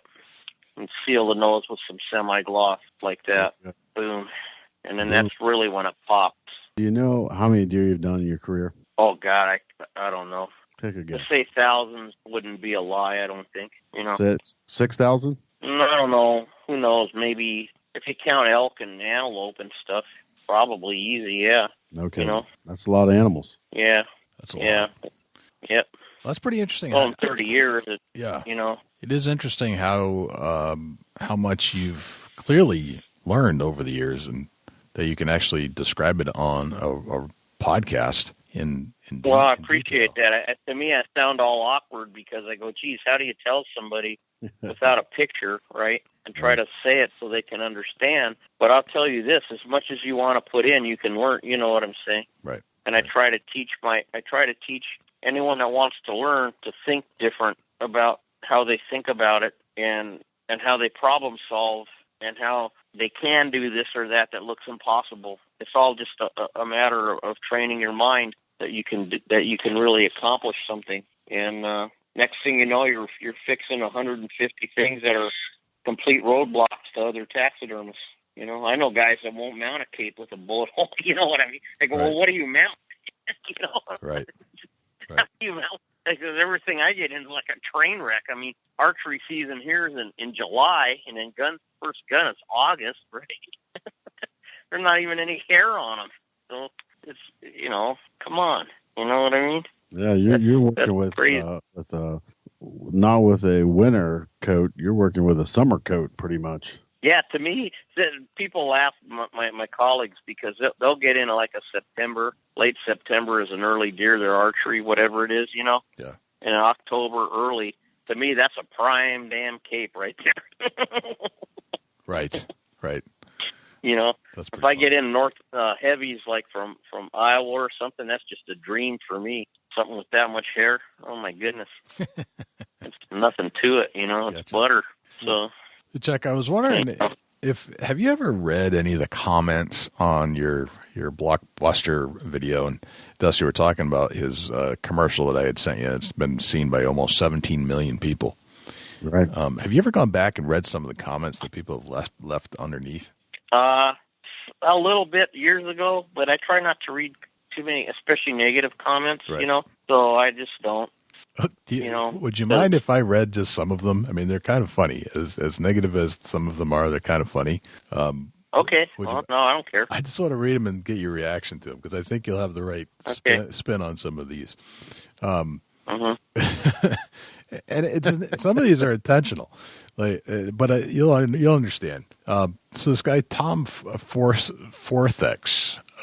And seal the nose with some semi-gloss like that. Yeah. Boom. And then that's really when it pops. Do you know how many deer you've done in your career? Oh, God, I don't know. Take a guess. To say thousands wouldn't be a lie, I don't think. It's 6,000? I don't know. Who knows? Maybe if you count elk and antelope and stuff, probably easy, yeah. Okay. That's a lot of animals. Yeah. That's a lot. Yeah. Yep. Well, that's pretty interesting. Well, in 30 years, It is interesting how much you've clearly learned over the years, and that you can actually describe it on a podcast Well, I appreciate that. To me, I sound all awkward because I go, geez, how do you tell somebody without a picture, right? And try to say it so they can understand. But I'll tell you this, as much as you want to put in, you can learn, you know what I'm saying? Right. And I try to teach anyone that wants to learn to think different about how they think about it and how they problem solve and how they can do this or that looks impossible. It's all just a matter of training your mind that you can really accomplish something. And next thing you know, you're fixing 150 things that are complete roadblocks to other taxidermists. I know guys that won't mount a cape with a bullet hole. You know what I mean? They go, well, what do you mount? Right. How do you mount? Because everything I get into like a train wreck. I mean, archery season here is in July, and then first gun is August, right? There's not even any hair on them. So it's, come on. You know what I mean? Yeah, you're working with not with a winter coat. You're working with a summer coat, pretty much. Yeah, to me, people laugh, my colleagues, because they'll get into like a September, late September is an early deer, their archery, whatever it is, Yeah. In October early, to me, that's a prime damn cape right there. Right. You know, That's if I get in north heavies like from Iowa or something, that's just a dream for me. Something with that much hair, oh my goodness, it's nothing to it. You know, it's butter. So, Chuck, I was wondering have you ever read any of the comments on your Blockbuster video? And Dusty, were talking about his commercial that I had sent you. It's been seen by almost 17 million people. Right. Have you ever gone back and read some of the comments that people have left underneath? A little bit years ago, but I try not to read too many, especially negative comments. Right. You know, so I just don't. Would you mind if I read just some of them? I mean, they're kind of funny. As negative as some of them are, they're kind of funny. Okay. No, I don't care. I just want to read them and get your reaction to them because I think you'll have the right spin on some of these. And some of these are intentional, but you'll understand. So this guy Tom Forthex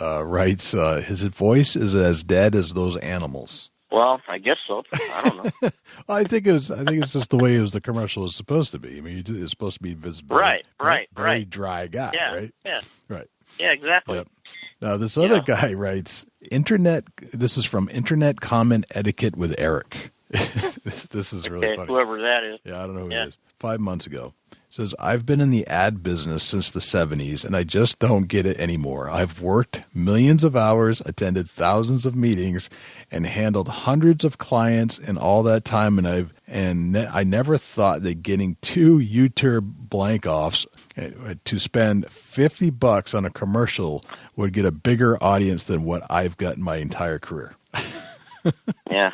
writes, his voice is as dead as those animals. Well, I guess so. I don't know. Well, I think it's just the way the commercial was supposed to be. I mean, it's supposed to be this very dry guy, right? Yeah. Right. Yeah, exactly. Yep. Now, this other guy writes, this is from Internet Comment Etiquette with Eric. This is really funny. Whoever that is. Yeah, I don't know who it is. 5 months ago. It says, I've been in the ad business since the 70s, and I just don't get it anymore. I've worked millions of hours, attended thousands of meetings, and handled hundreds of clients in all that time, and I never thought that getting 2 YouTube blank offs to spend $50 on a commercial would get a bigger audience than what I've got in my entire career. Yeah.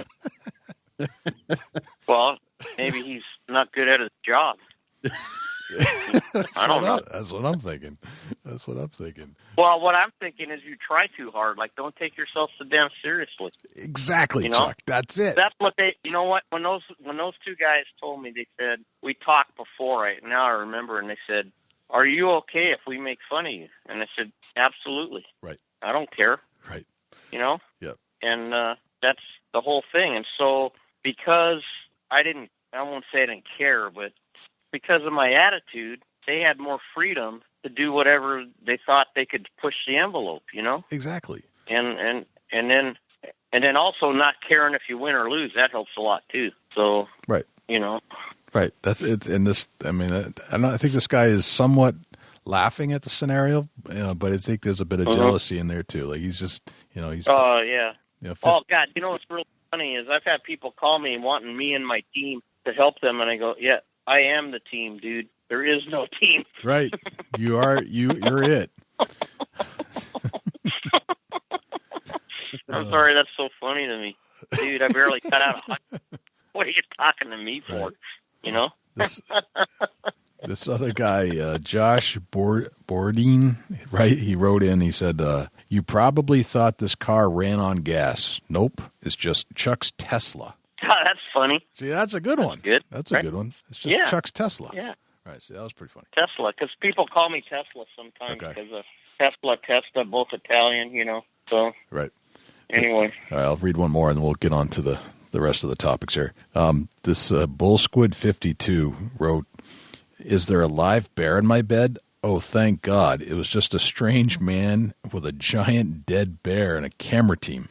Well, maybe he's not good at his job. I don't know. That's what I'm thinking. Well, what I'm thinking is you try too hard. Like, don't take yourself so damn seriously. Exactly, Chuck. That's it. That's what they. You know what? When those 2 guys told me, they said we talked before. Right now, I remember, and they said, "Are you okay if we make fun of you?" And I said, "Absolutely. Right. I don't care." Right. You know. Yep. And that's the whole thing. And so, because I won't say I didn't care, but because of my attitude, they had more freedom to do whatever they thought they could push the envelope, you know? Exactly. And then also not caring if you win or lose, that helps a lot too. So, right. You know. Right. That's it. And this, I mean, I think this guy is somewhat laughing at the scenario, but I think there's a bit of jealousy in there too. Like he's just, he's. Oh, yeah. Oh, God. You know what's really funny is I've had people call me wanting me and my team to help them, and I go, yeah, I am the team, dude. There is no team. Right. You're it. I'm sorry, that's so funny to me. Dude, I barely cut out what are you talking to me for? Right. You know? This other guy, Josh Bourdin, right? He wrote in, he said, you probably thought this car ran on gas. Nope. It's just Chuck's Tesla. Oh, that's funny. See, that's a good one. Good. That's a good one. It's just Chuck's Tesla. Yeah. Right. See, that was pretty funny. Tesla, because people call me Tesla sometimes because of Tesla, both Italian, So. Right. Anyway. All right, I'll read one more, and then we'll get on to the rest of the topics here. This Bullsquid52 wrote, is there a live bear in my bed? Oh, thank God. It was just a strange man with a giant dead bear and a camera team.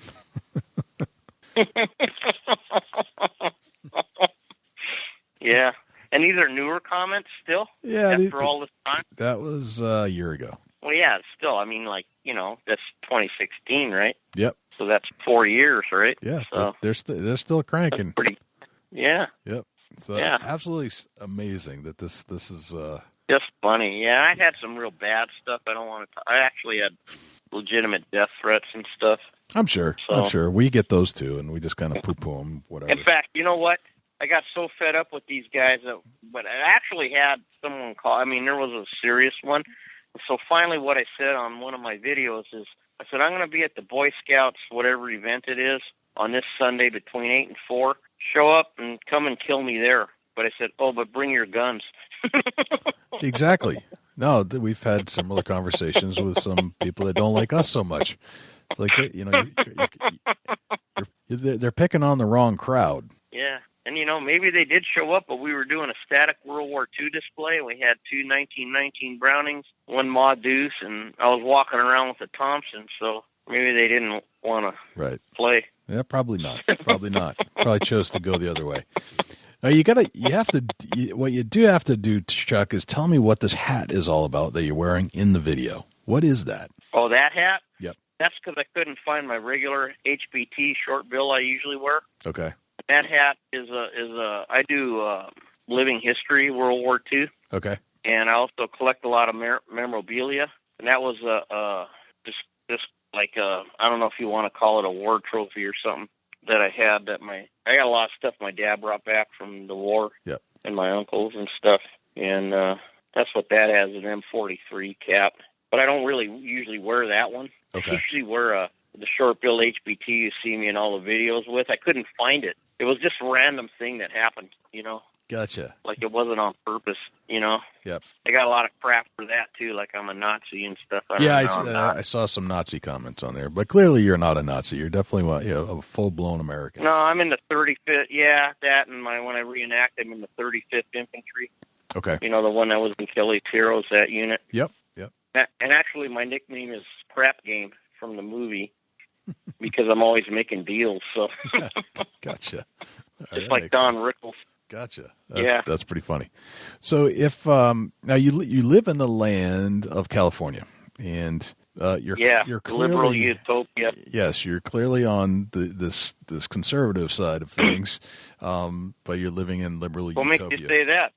Yeah. And these are newer comments still? Yeah. After all this time? That was a year ago. Well, yeah, still. I mean, that's 2016, right? Yep. So that's 4 years, right? Yeah. So they're still cranking. Yeah. Yep. It's absolutely amazing that this is... Just funny. Yeah, I had some real bad stuff. I don't want to... I actually had legitimate death threats and stuff. I'm sure. We get those too, and we just kind of poo-poo them, whatever. In fact, you know what? I got so fed up with these guys but I actually had someone call. I mean, there was a serious one. So finally what I said on one of my videos is, I said, I'm going to be at the Boy Scouts, whatever event it is, on this Sunday between 8 and 4. Show up and come and kill me there. But I said, but bring your guns. Exactly. No, we've had similar conversations with some people that don't like us so much. It's like, they're picking on the wrong crowd. Yeah. And, maybe they did show up, but we were doing a static World War II display. We had 2 1919 Brownings, 1 Ma Deuce, and I was walking around with a Thompson, so maybe they didn't want to play. Yeah, probably not. Probably not. Probably chose to go the other way. Now what you do have to do, Chuck, is tell me what this hat is all about that you're wearing in the video. What is that? Oh, that hat? Yep. That's because I couldn't find my regular HBT short bill I usually wear. Okay. That hat is I do living history, World War II. Okay. And I also collect a lot of memorabilia. And that was just like I don't know if you want to call it a war trophy or something that I had I got a lot of stuff my dad brought back from the war. Yep. And my uncles and stuff. And that's what that has, an M43 cap. But I don't really usually wear that one. Okay. I usually wear the short bill HBT you see me in all the videos with. I couldn't find it. It was just a random thing that happened, Gotcha. Like it wasn't on purpose, Yep. I got a lot of crap for that, too, like I'm a Nazi and stuff. I saw some Nazi comments on there, but clearly you're not a Nazi. You're definitely a full-blown American. No, I'm in the 35th. Yeah, that and when I reenact, I'm in the 35th Infantry. Okay. The one that was in Kelly Tiro's, that unit. Yep. And actually, my nickname is Crap Game from the movie because I'm always making deals. So. Gotcha. Just like Don Rickles. Gotcha. Yeah. That's pretty funny. So if now you live in the land of California, and you're clearly, liberal utopia. Yes, you're clearly on this conservative side of things, but you're living in liberal utopia. What makes you say that?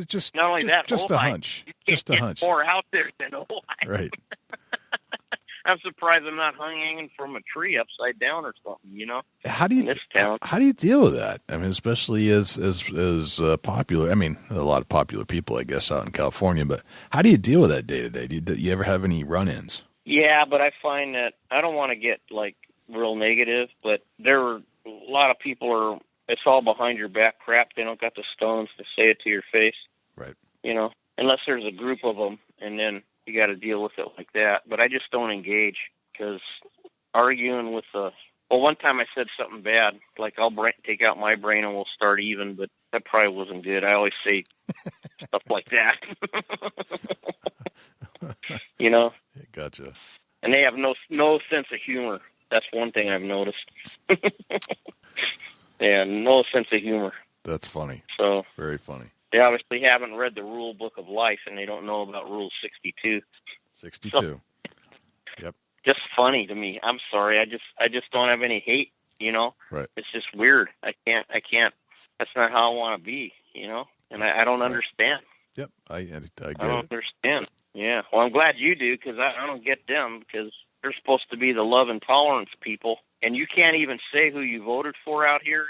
Just not only that, just a hunch. Just a hunch. More out there than Ojai. Right. I'm surprised I'm not hanging from a tree upside down or something. How do you in this town? How do you deal with that? I mean, especially as popular. I mean, a lot of popular people, I guess, out in California. But how do you deal with that day to day? Do you ever have any run-ins? Yeah, but I find that I don't want to get real negative, but there are a lot of people are. It's all behind your back crap. They don't got the stones to say it to your face. Right. Unless there's a group of them, and then you got to deal with it like that. But I just don't engage because arguing with one time I said something bad, like I'll take out my brain and we'll start even, but that probably wasn't good. I always say stuff like that. Gotcha. And they have no sense of humor. That's one thing I've noticed. Yeah, no sense of humor. That's funny. So very funny. They obviously haven't read the rule book of life, and they don't know about Rule 62. 62. So, yep. Just funny to me. I'm sorry. I just don't have any hate. Right. It's just weird. I can't. That's not how I want to be. And I don't understand. Yep. I get I don't understand. Yeah. Well, I'm glad you do because I don't get them because they're supposed to be the love and tolerance people. And you can't even say who you voted for out here.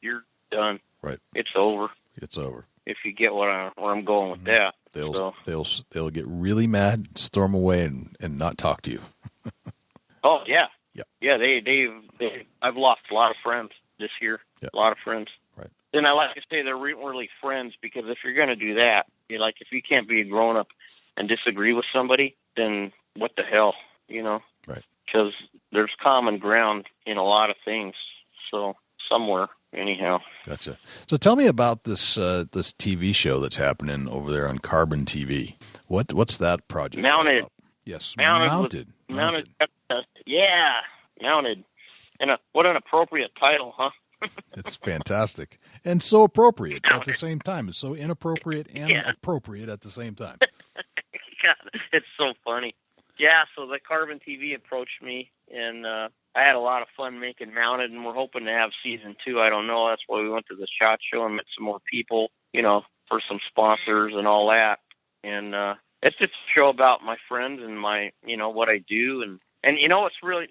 You're done. Right. It's over. It's over. If you get where I'm going with that. They'll get really mad, storm away, and not talk to you. Oh yeah. Yep. Yeah. I've lost a lot of friends this year. Yep. A lot of friends. Right. And I like to say they're really friends because if you're going to do that, if you can't be a grown up and disagree with somebody, then what the hell, Right. Because there's common ground in a lot of things. So somewhere, anyhow. Gotcha. So tell me about this this TV show that's happening over there on Carbon TV. What's that project? Mounted. About? Yes, Mounted. Yeah, Mounted. And what an appropriate title, huh? It's fantastic and so appropriate at the same time. It's so inappropriate and appropriate at the same time. God, it's so funny. Yeah, so the Carbon TV approached me, and I had a lot of fun making Mounted, and we're hoping to have season 2. I don't know. That's why we went to the SHOT Show and met some more people, for some sponsors and all that. And it's just a show about my friends and my, what I do. And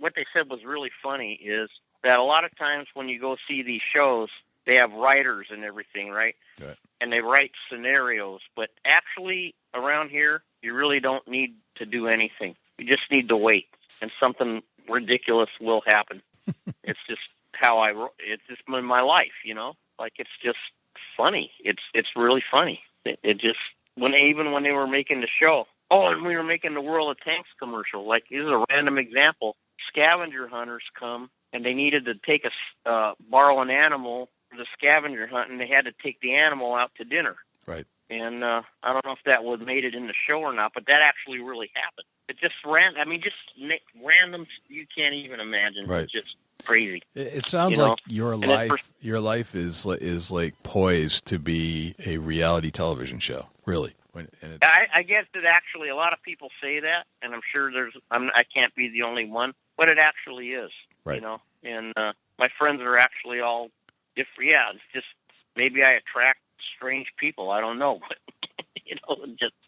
what they said was really funny is that a lot of times when you go see these shows, they have writers and everything, right? Right. And they write scenarios. But actually, around here, you really don't need to do anything. You just need to wait, and something ridiculous will happen. It's just it's just my life, it's just funny. It's really funny. It just, even when they were making the show, and we were making the World of Tanks commercial, this is a random example. Scavenger hunters come, and they needed to borrow an animal the scavenger hunt, and they had to take the animal out to dinner. Right. And I don't know if that would made it in the show or not, but that actually really happened. It just random. You can't even imagine. Right. It's just crazy. It sounds like your life is like poised to be a reality television show. Really. I guess that actually a lot of people say that, and I'm sure I can't be the only one, but it actually is. Right. And my friends are actually all different. Yeah, it's just maybe I attract strange people. I don't know, but it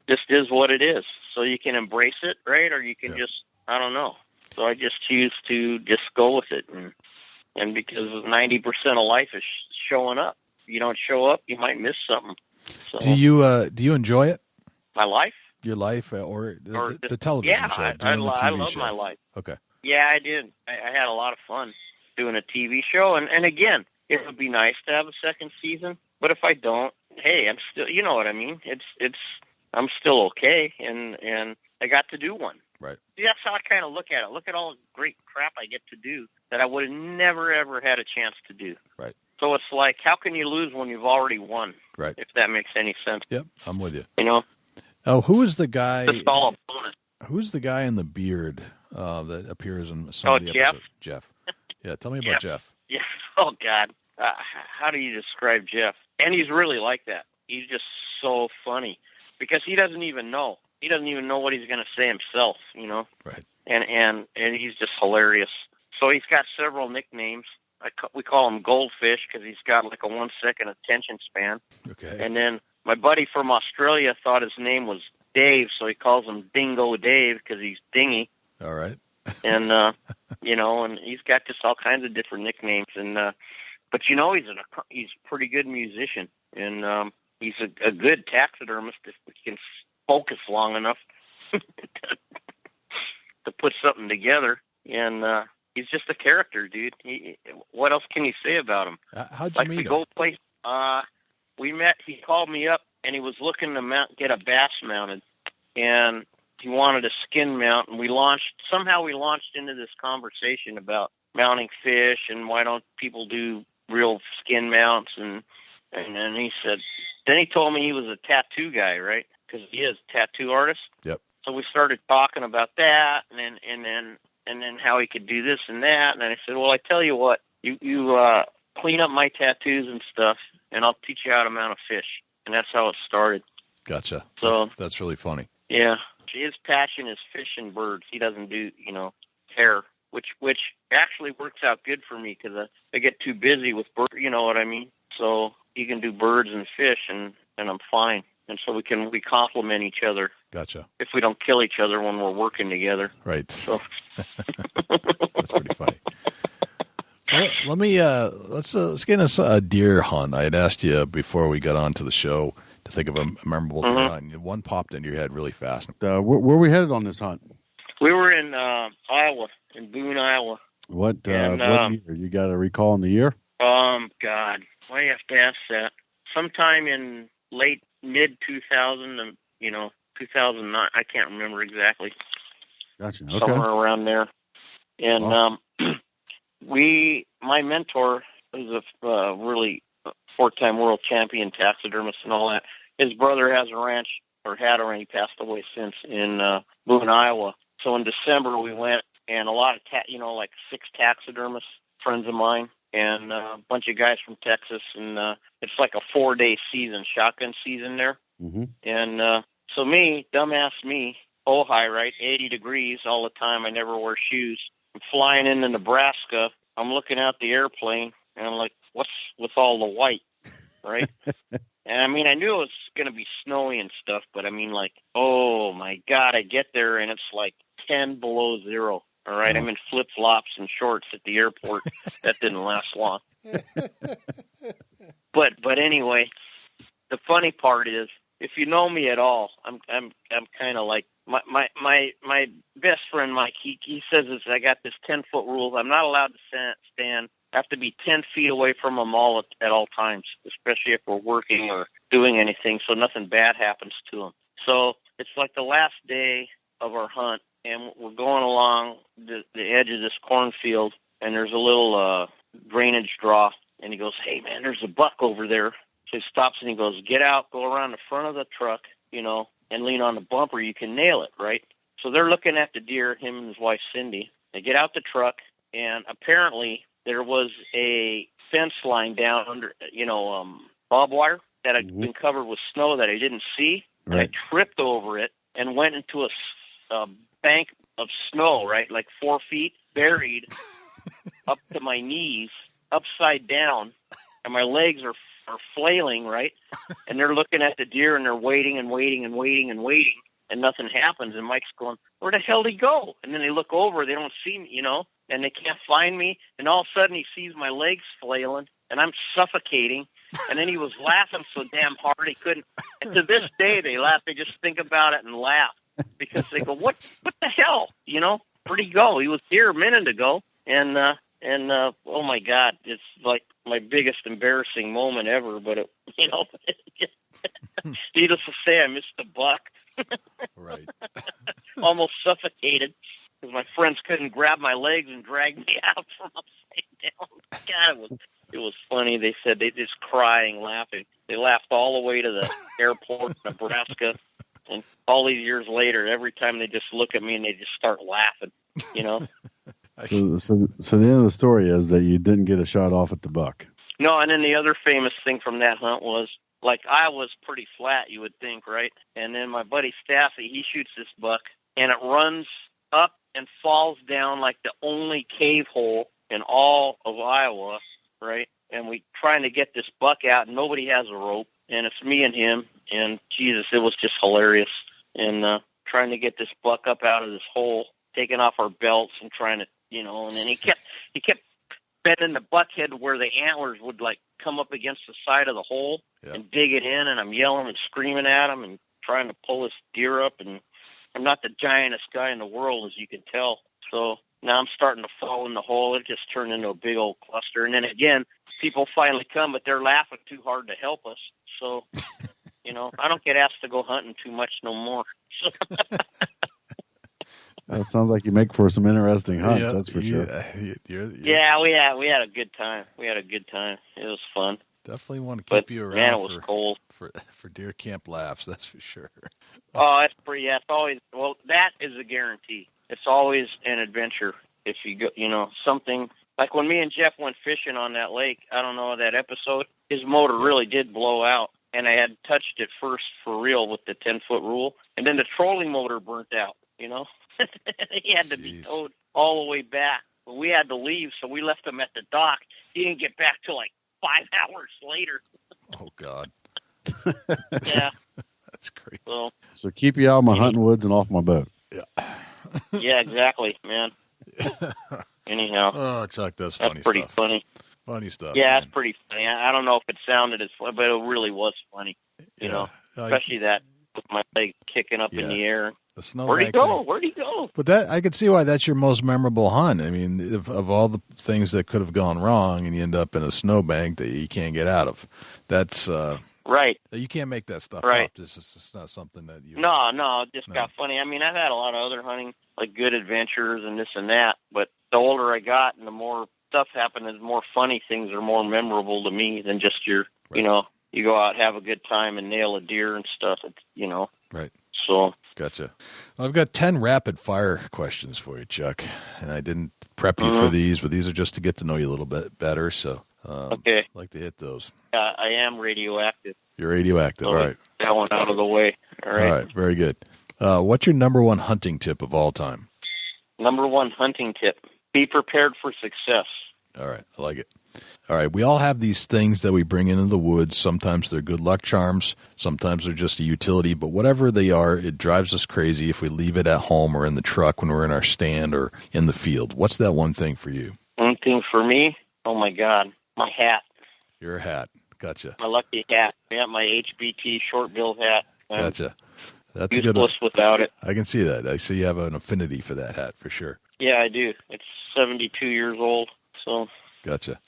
just is what it is. So you can embrace it, right? Or you can just, I don't know. So I just choose to just go with it, and because 90% of life is showing up. If you don't show up, you might miss something. So, do you enjoy it? My life? Your life, or the television show? Yeah, I love my life. Okay. Yeah, I did. I had a lot of fun doing a TV show, and again, it would be nice to have a second season. But if I don't, hey, I'm still, you know what I mean? I'm still okay, and I got to do one. Right. That's how I kind of look at it. Look at all the great crap I get to do that I would have never ever had a chance to do. Right. So it's like, how can you lose when you've already won? Right. If that makes any sense. Yep, I'm with you. Oh, who is the guy? It's all a bonus. Who's the guy in the beard that appears in some of the Jeff? episodes? Jeff. Yeah, tell me about Jeff. Yeah. Oh, God. How do you describe Jeff? And he's really like that. He's just so funny because he doesn't even know. He doesn't even know what he's going to say himself, Right. And he's just hilarious. So he's got several nicknames. We call him Goldfish because he's got like a 1 second attention span. Okay. And then my buddy from Australia thought his name was Dave, so he calls him Dingo Dave because he's dingy. All right. And and he's got just all kinds of different nicknames. And but he's a pretty good musician, and he's a good taxidermist if he can focus long enough to put something together. And he's just a character, dude. What else can you say about him? How'd you meet him? Go place. We met. He called me up, and he was looking to get a bass mounted, and he wanted a skin mount. And we launched into this conversation about mounting fish and why don't people do real skin mounts. And then he said, then he told me he was a tattoo guy, right? Because he is a tattoo artist. Yep. So we started talking about that, and then how he could do this and that. And then I said, well, I tell you what, you clean up my tattoos and stuff, and I'll teach you how to mount a fish. And that's how it started. Gotcha. So that's really funny. Yeah. His passion is fish and birds. He doesn't do, hair, which actually works out good for me because I get too busy with birds, you know what I mean? So he can do birds and fish, and I'm fine. And so we complement each other. Gotcha. If we don't kill each other when we're working together. Right. So. That's pretty funny. So let me let's get into a deer hunt. I had asked you before we got on to the show to think of a memorable deer hunt. One popped into your head really fast. Where were we headed on this hunt? We were in Iowa, in Boone, Iowa. What year? You got a recall in the year? God, why do you have to ask that? Sometime in mid-2000 and 2009. I can't remember exactly. Gotcha. Okay. Somewhere around there. And awesome. My mentor is a really 4-time world champion taxidermist and all that. His brother has a ranch, or had a ranch. He passed away since, in Boone, Iowa. So in December we went, and a lot of like 6 taxidermists, friends of mine, and a bunch of guys from Texas, and it's like a 4-day season, shotgun season there. Mm-hmm. And so me, dumbass me, Ojai, right, 80 degrees all the time. I never wear shoes. I'm flying into Nebraska. I'm looking out the airplane, and I'm like, what's with all the white, right? And I mean, I knew it was going to be snowy and stuff, but I mean, like, oh my God, I get there and it's like 10 below zero. All right. I'm in flip flops and shorts at the airport. That didn't last long. But anyway, the funny part is, if you know me at all, I'm kind of like my best friend Mike. He says this. I got this 10-foot rule. I'm not allowed to stand. I have to be 10 feet away from them all at all times, especially if we're working or doing anything, so nothing bad happens to them. So it's like the last day of our hunt, and we're going along the edge of this cornfield, and there's a little drainage draw, and he goes, "Hey, man, there's a buck over there." So he stops and he goes, "Get out, go around the front of the truck, and lean on the bumper. You can nail it, right?" So they're looking at the deer, him and his wife, Cindy. They get out the truck, and apparently there was a fence line down under, barbed wire that had been covered with snow that I didn't see. Right. And I tripped over it and went into a bank of snow, right, like 4 feet, buried up to my knees, upside down, and my legs are flailing, right? And they're looking at the deer, and they're waiting and waiting and waiting and waiting, and nothing happens. And Mike's going, "Where the hell did he go?" And then they look over, they don't see me, and they can't find me. And all of a sudden he sees my legs flailing, and I'm suffocating. And then he was laughing so damn hard he couldn't. And to this day they laugh. They just think about it and laugh because they go, what the hell? Where'd he go? He was here a minute ago. And oh my God, it's like my biggest embarrassing moment ever. But needless to say, I missed the buck. Right. Almost suffocated because my friends couldn't grab my legs and drag me out from upside down. God, it was funny. They said they just crying, laughing. They laughed all the way to the airport in Nebraska. And all these years later, every time they just look at me and they just start laughing, So the end of the story is that you didn't get a shot off at the buck. No, and then the other famous thing from that hunt was, like, I was pretty flat, you would think, right? And then my buddy Staffy, he shoots this buck, and it runs up and falls down like the only cave hole in all of Iowa, right? And we trying to get this buck out, and nobody has a rope, and it's me and him, and Jesus, it was just hilarious. And trying to get this buck up out of this hole, taking off our belts and trying to, and then he kept bending the buck head where the antlers would like come up against the side of the hole and dig it in, and I'm yelling and screaming at him and trying to pull this deer up, and I'm not the giantest guy in the world, as you can tell. So now I'm starting to fall in the hole. It just turned into a big old cluster. And then again, people finally come, but they're laughing too hard to help us. So, I don't get asked to go hunting too much no more. That sounds like you make for some interesting hunts, that's for sure. Yeah, we had a good time. It was fun. Definitely want to keep you around. Man, it was cold. For deer camp laughs, that's for sure. Oh, that's pretty. Yeah, it's always. Well, that is a guarantee. It's always an adventure if you go. Something like when me and Jeff went fishing on that lake. I don't know that episode. His motor really did blow out, and I had touched it first for real with the 10-foot rule, and then the trolling motor burnt out. He had to be towed all the way back. But we had to leave, so we left him at the dock. He didn't get back till like 5 hours later. Oh, God. Yeah. That's crazy. So keep you out of my hunting woods and off my boat. Yeah. Yeah, exactly, man. Anyhow. Oh, Chuck, that's funny stuff. That's pretty funny. Funny stuff. Yeah, man. That's pretty funny. I don't know if it sounded as funny, but it really was funny. Especially that with my leg kicking up in the air. Where'd he go? But I could see why that's your most memorable hunt. I mean, of all the things that could have gone wrong, and you end up in a snowbank that you can't get out of. That's right. You can't make that stuff right. up. It's not something that you. No, it just got funny. I mean, I've had a lot of other hunting, like good adventures and this and that. But the older I got, and the more stuff happened, and the more funny things are more memorable to me than just your, you go out, have a good time, and nail a deer and stuff. It's, Right. So. Gotcha. Well, I've got 10 rapid fire questions for you, Chuck, and I didn't prep you for these, but these are just to get to know you a little bit better. So, okay, I'd like to hit those. I am radioactive. You're radioactive. So all right. That one out of the way. All right. Very good. What's your number one hunting tip of all time? Number one hunting tip: be prepared for success. All right, I like it. All right, we all have these things that we bring into the woods. Sometimes they're good luck charms. Sometimes they're just a utility. But whatever they are, it drives us crazy if we leave it at home or in the truck when we're in our stand or in the field. What's that one thing for you? One thing for me? Oh, my God. My hat. Your hat. Gotcha. My lucky hat. Yeah, my HBT short-billed hat. Gotcha. That's useless a good one. Without it. I can see that. I see you have an affinity for that hat for sure. Yeah, I do. It's 72 years old, so... Gotcha.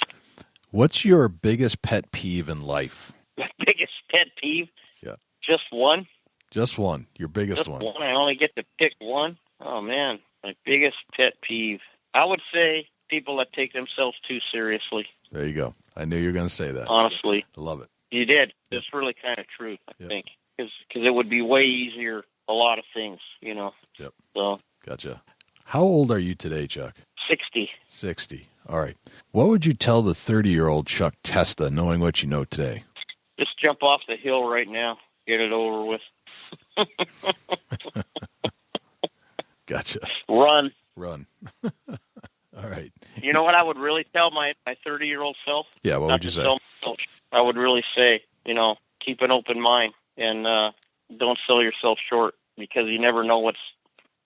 What's your biggest pet peeve in life? My biggest pet peeve? Yeah. Just one? Just one. Your biggest one. I only get to pick one? Oh, man. My biggest pet peeve. I would say people that take themselves too seriously. There you go. I knew you were going to say that. Honestly. I love it. You did. It's really kind of true, I think. Because it would be way easier, a lot of things, you know. Yep. So. Gotcha. How old are you today, Chuck? 60. 60. All right. What would you tell the 30-year-old Chuck Testa, knowing what you know today? Just jump off the hill right now. Get it over with. Gotcha. Run. All right. You know what I would really tell my 30-year-old self? Yeah, what would you say? I would really say, you know, keep an open mind and don't sell yourself short, because you never know what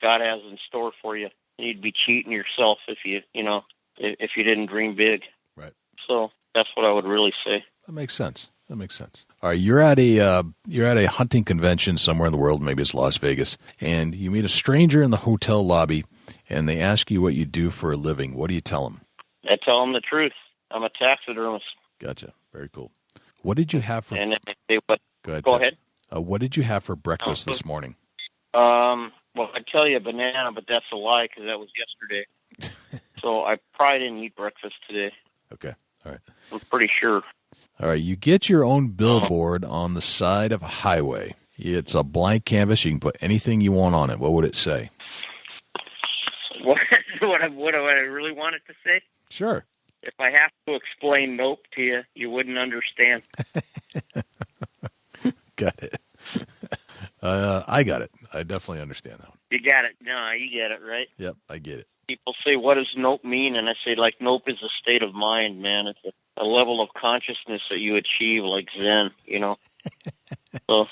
God has in store for you. You'd be cheating yourself if you didn't dream big. Right. So that's what I would really say. That makes sense. All right, you're at a hunting convention somewhere in the world, maybe it's Las Vegas, and you meet a stranger in the hotel lobby, and they ask you what you do for a living. What do you tell them? I tell them the truth. I'm a taxidermist. Gotcha. Very cool. What did you have for? And they what? Go ahead. What did you have for breakfast this morning? Well, I'd tell you a banana, but that's a lie because that was yesterday. So I probably didn't eat breakfast today. Okay. All right. I'm pretty sure. All right. You get your own billboard on the side of a highway. It's a blank canvas. You can put anything you want on it. What would it say? What do I really want it to say? Sure. If I have to explain nope to you, you wouldn't understand. Got it. I got it. I definitely understand that one. You got it. No, you get it, right? Yep, I get it. People say, what does nope mean? And I say, like, nope is a state of mind, man. It's a level of consciousness that you achieve, like Zen, you know? So.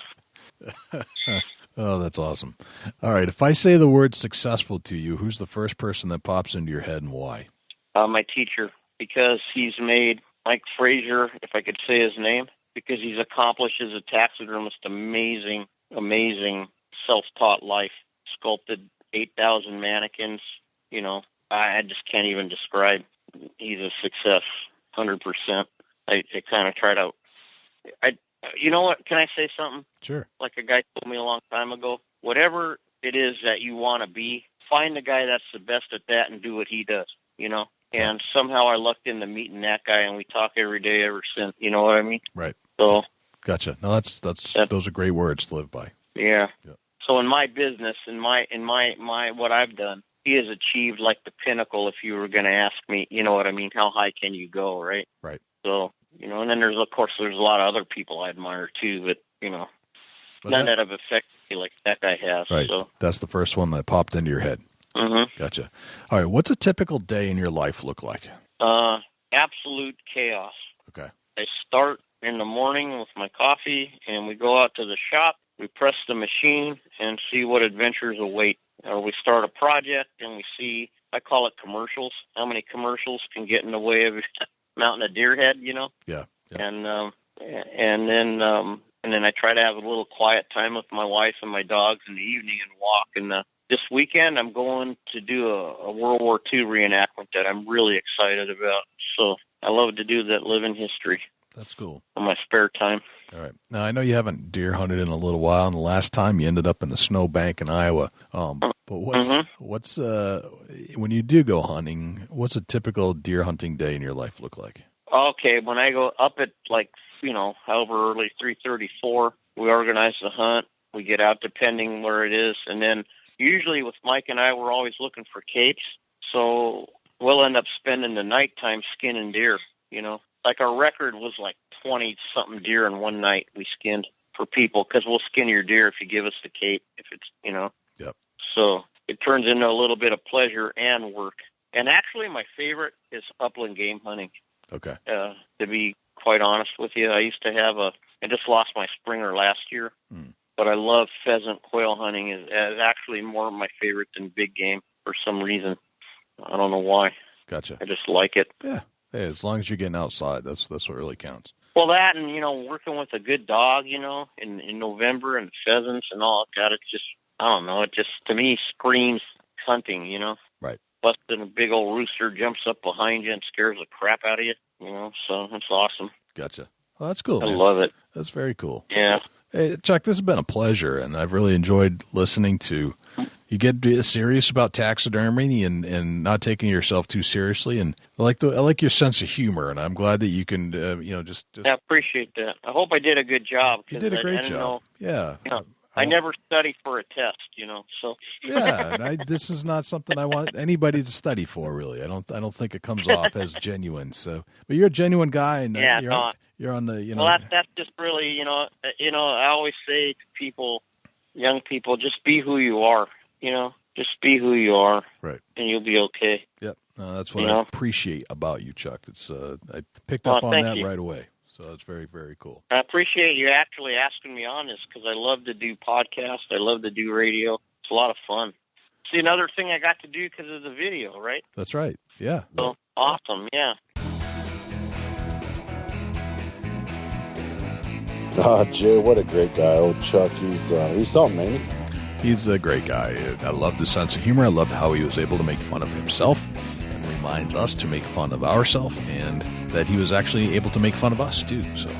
Oh, that's awesome. All right, if I say the word successful to you, who's the first person that pops into your head and why? My teacher, because he's made Mike Frazier, if I could say his name, because he's accomplished as a taxidermist amazing self-taught life, sculpted 8,000 mannequins. You know, I just can't even describe. He's a success, 100%. I kind of try to. You know what? Can I say something? Sure. Like a guy told me a long time ago. Whatever it is that you want to be, find the guy that's the best at that and do what he does. You know. And somehow I lucked into meeting that guy, and we talk every day ever since. You know what I mean? Right. So. Gotcha. No, that's those are great words to live by. Yeah. Yep. So in my business, in my what I've done, he has achieved like the pinnacle. If you were going to ask me, you know what I mean? How high can you go? Right. Right. So you know, and then there's a lot of other people I admire too, but you know, none that have affected me like that guy has. Right. So that's the first one that popped into your head. Mm-hmm. Gotcha. All right. What's a typical day in your life look like? Absolute chaos. Okay. I start in the morning with my coffee, and we go out to the shop. We press the machine and see what adventures await. Or we start a project, and we see, I call it commercials, how many commercials can get in the way of mounting a deer head, you know? Yeah. And then I try to have a little quiet time with my wife and my dogs in the evening and walk. And this weekend, I'm going to do a World War II reenactment that I'm really excited about. So I love to do that living history. That's cool. On my spare time. All right. Now, I know you haven't deer hunted in a little while, and the last time you ended up in a snowbank in Iowa. But what's when you do go hunting, what's a typical deer hunting day in your life look like? Okay, when I go up at however early, 3:34, we organize the hunt. We get out depending where it is, and then usually with Mike and I, we're always looking for capes. So we'll end up spending the nighttime skinning deer, you know. Like our record was like 20-something deer in one night we skinned for people, because we'll skin your deer if you give us the cape, if it's, you know. Yep. So it turns into a little bit of pleasure and work. And actually my favorite is upland game hunting. Okay. To be quite honest with you, I used to have I just lost my Springer last year, but I love pheasant quail hunting is actually more of my favorite than big game for some reason. I don't know why. Gotcha. I just like it. Yeah. Hey, as long as you're getting outside, that's what really counts. Well, that and, you know, working with a good dog, you know, in November and pheasants and all that, it's just, I don't know, it just, to me, screams hunting, you know. Right. Busting a big old rooster jumps up behind you and scares the crap out of you, you know, so it's awesome. Gotcha. Well, that's cool, I man. love it. That's very cool. Yeah. Hey, Chuck, this has been a pleasure, and I've really enjoyed listening to You get serious about taxidermy and not taking yourself too seriously. And I like your sense of humor, and I'm glad that you can, just. I appreciate that. I hope I did a good job. You did a great job. I never study for a test, so. Yeah, this is not something I want anybody to study for, really. I don't think it comes off as genuine. So, but you're a genuine guy, and you're on the, Well, that's just really, I always say to people, young people, just be who you are. Just be who you are, right? And you'll be okay. Yep, that's what I appreciate about you, Chuck. It's I picked up on that right away, so it's very, very cool. I appreciate you actually asking me on this because I love to do podcasts. I love to do radio. It's a lot of fun. See, another thing I got to do because of the video, right? That's right. Yeah. So awesome. Yeah. Jay, what a great guy. Old Chuck, he's something, ain't he? He's a great guy. I love the sense of humor. I love how he was able to make fun of himself and reminds us to make fun of ourselves, and that he was actually able to make fun of us, too. So,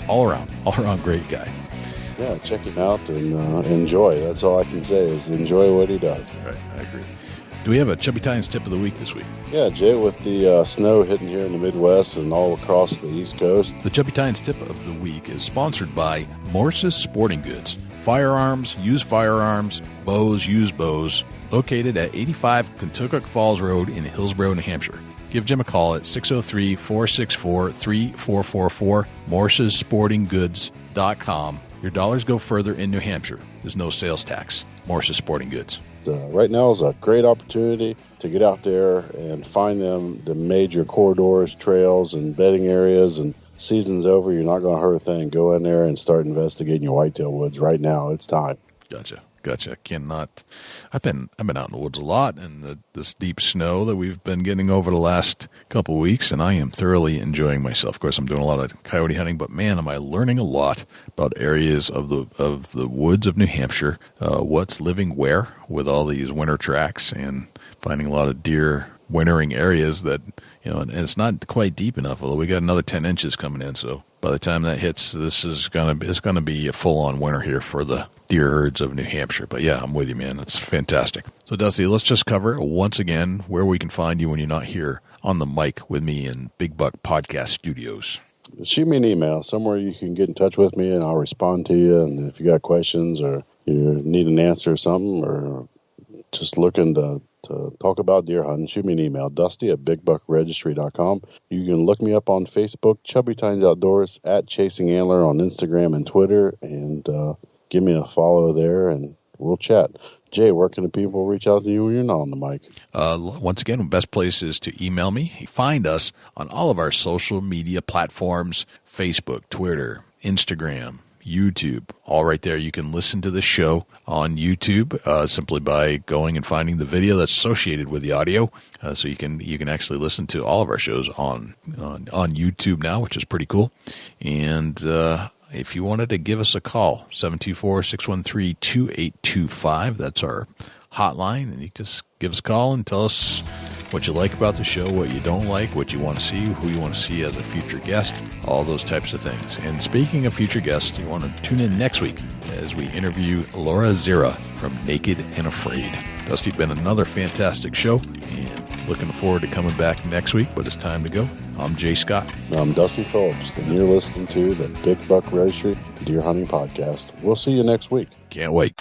all around great guy. Yeah, check him out and enjoy. That's all I can say is enjoy what he does. Right, I agree. Do we have a Chubby Tines tip of the week this week? Yeah, Jay, with the snow hitting here in the Midwest and all across the East Coast. The Chubby Tines tip of the week is sponsored by Morse's Sporting Goods. Firearms, used firearms, bows, used bows, located at 85 Kentucky Falls Road in Hillsborough, New Hampshire. Give Jim a call at 603-464-3444, morsessportinggoods.com. Your dollars go further in New Hampshire. There's no sales tax. Morse's Sporting Goods. Right now is a great opportunity to get out there and find the major corridors, trails, and bedding areas. And season's over, you're not going to hurt a thing. Go in there and start investigating your whitetail woods right now. It's time. Gotcha. I've been out in the woods a lot, and this deep snow that we've been getting over the last couple of weeks, and I am thoroughly enjoying myself. Of course, I'm doing a lot of coyote hunting, but man, am I learning a lot about areas of the woods of New Hampshire, what's living where with all these winter tracks, and finding a lot of deer wintering areas that, and it's not quite deep enough, although we got another 10 inches coming in, so by the time that hits, it's going to be a full-on winter here for the deer herds of New Hampshire. But yeah, I'm with you, man. It's fantastic. So, Dusty, let's just cover once again where we can find you when you're not here on the mic with me in Big Buck Podcast Studios. Shoot me an email somewhere you can get in touch with me, and I'll respond to you. And if you got questions or you need an answer or something, or just looking to talk about deer hunting, shoot me an email, dusty@bigbuckregistry.com. You can look me up on Facebook, Chubby Tines Outdoors, @Chasing Antler on Instagram and Twitter, and give me a follow there, and we'll chat. Jay, where can the people reach out to you when you're not on the mic? Once again, the best place is to email me. Find us on all of our social media platforms, Facebook, Twitter, Instagram, YouTube, all right there. You can listen to the show on YouTube simply by going and finding the video that's associated with the audio. So you can actually listen to all of our shows on YouTube now, which is pretty cool. And if you wanted to give us a call, 724-613-2825. That's our hotline, and you just give us a call and tell us what you like about the show, what you don't like, what you want to see, who you want to see as a future guest, all those types of things. And speaking of future guests, you want to tune in next week as we interview Laura Zira from Naked and Afraid. Dusty's been another fantastic show, and looking forward to coming back next week, but it's time to go. I'm Jay Scott. I'm Dusty Phillips, and you're listening to the Big Buck Registry Deer Hunting Podcast. We'll see you next week. Can't wait.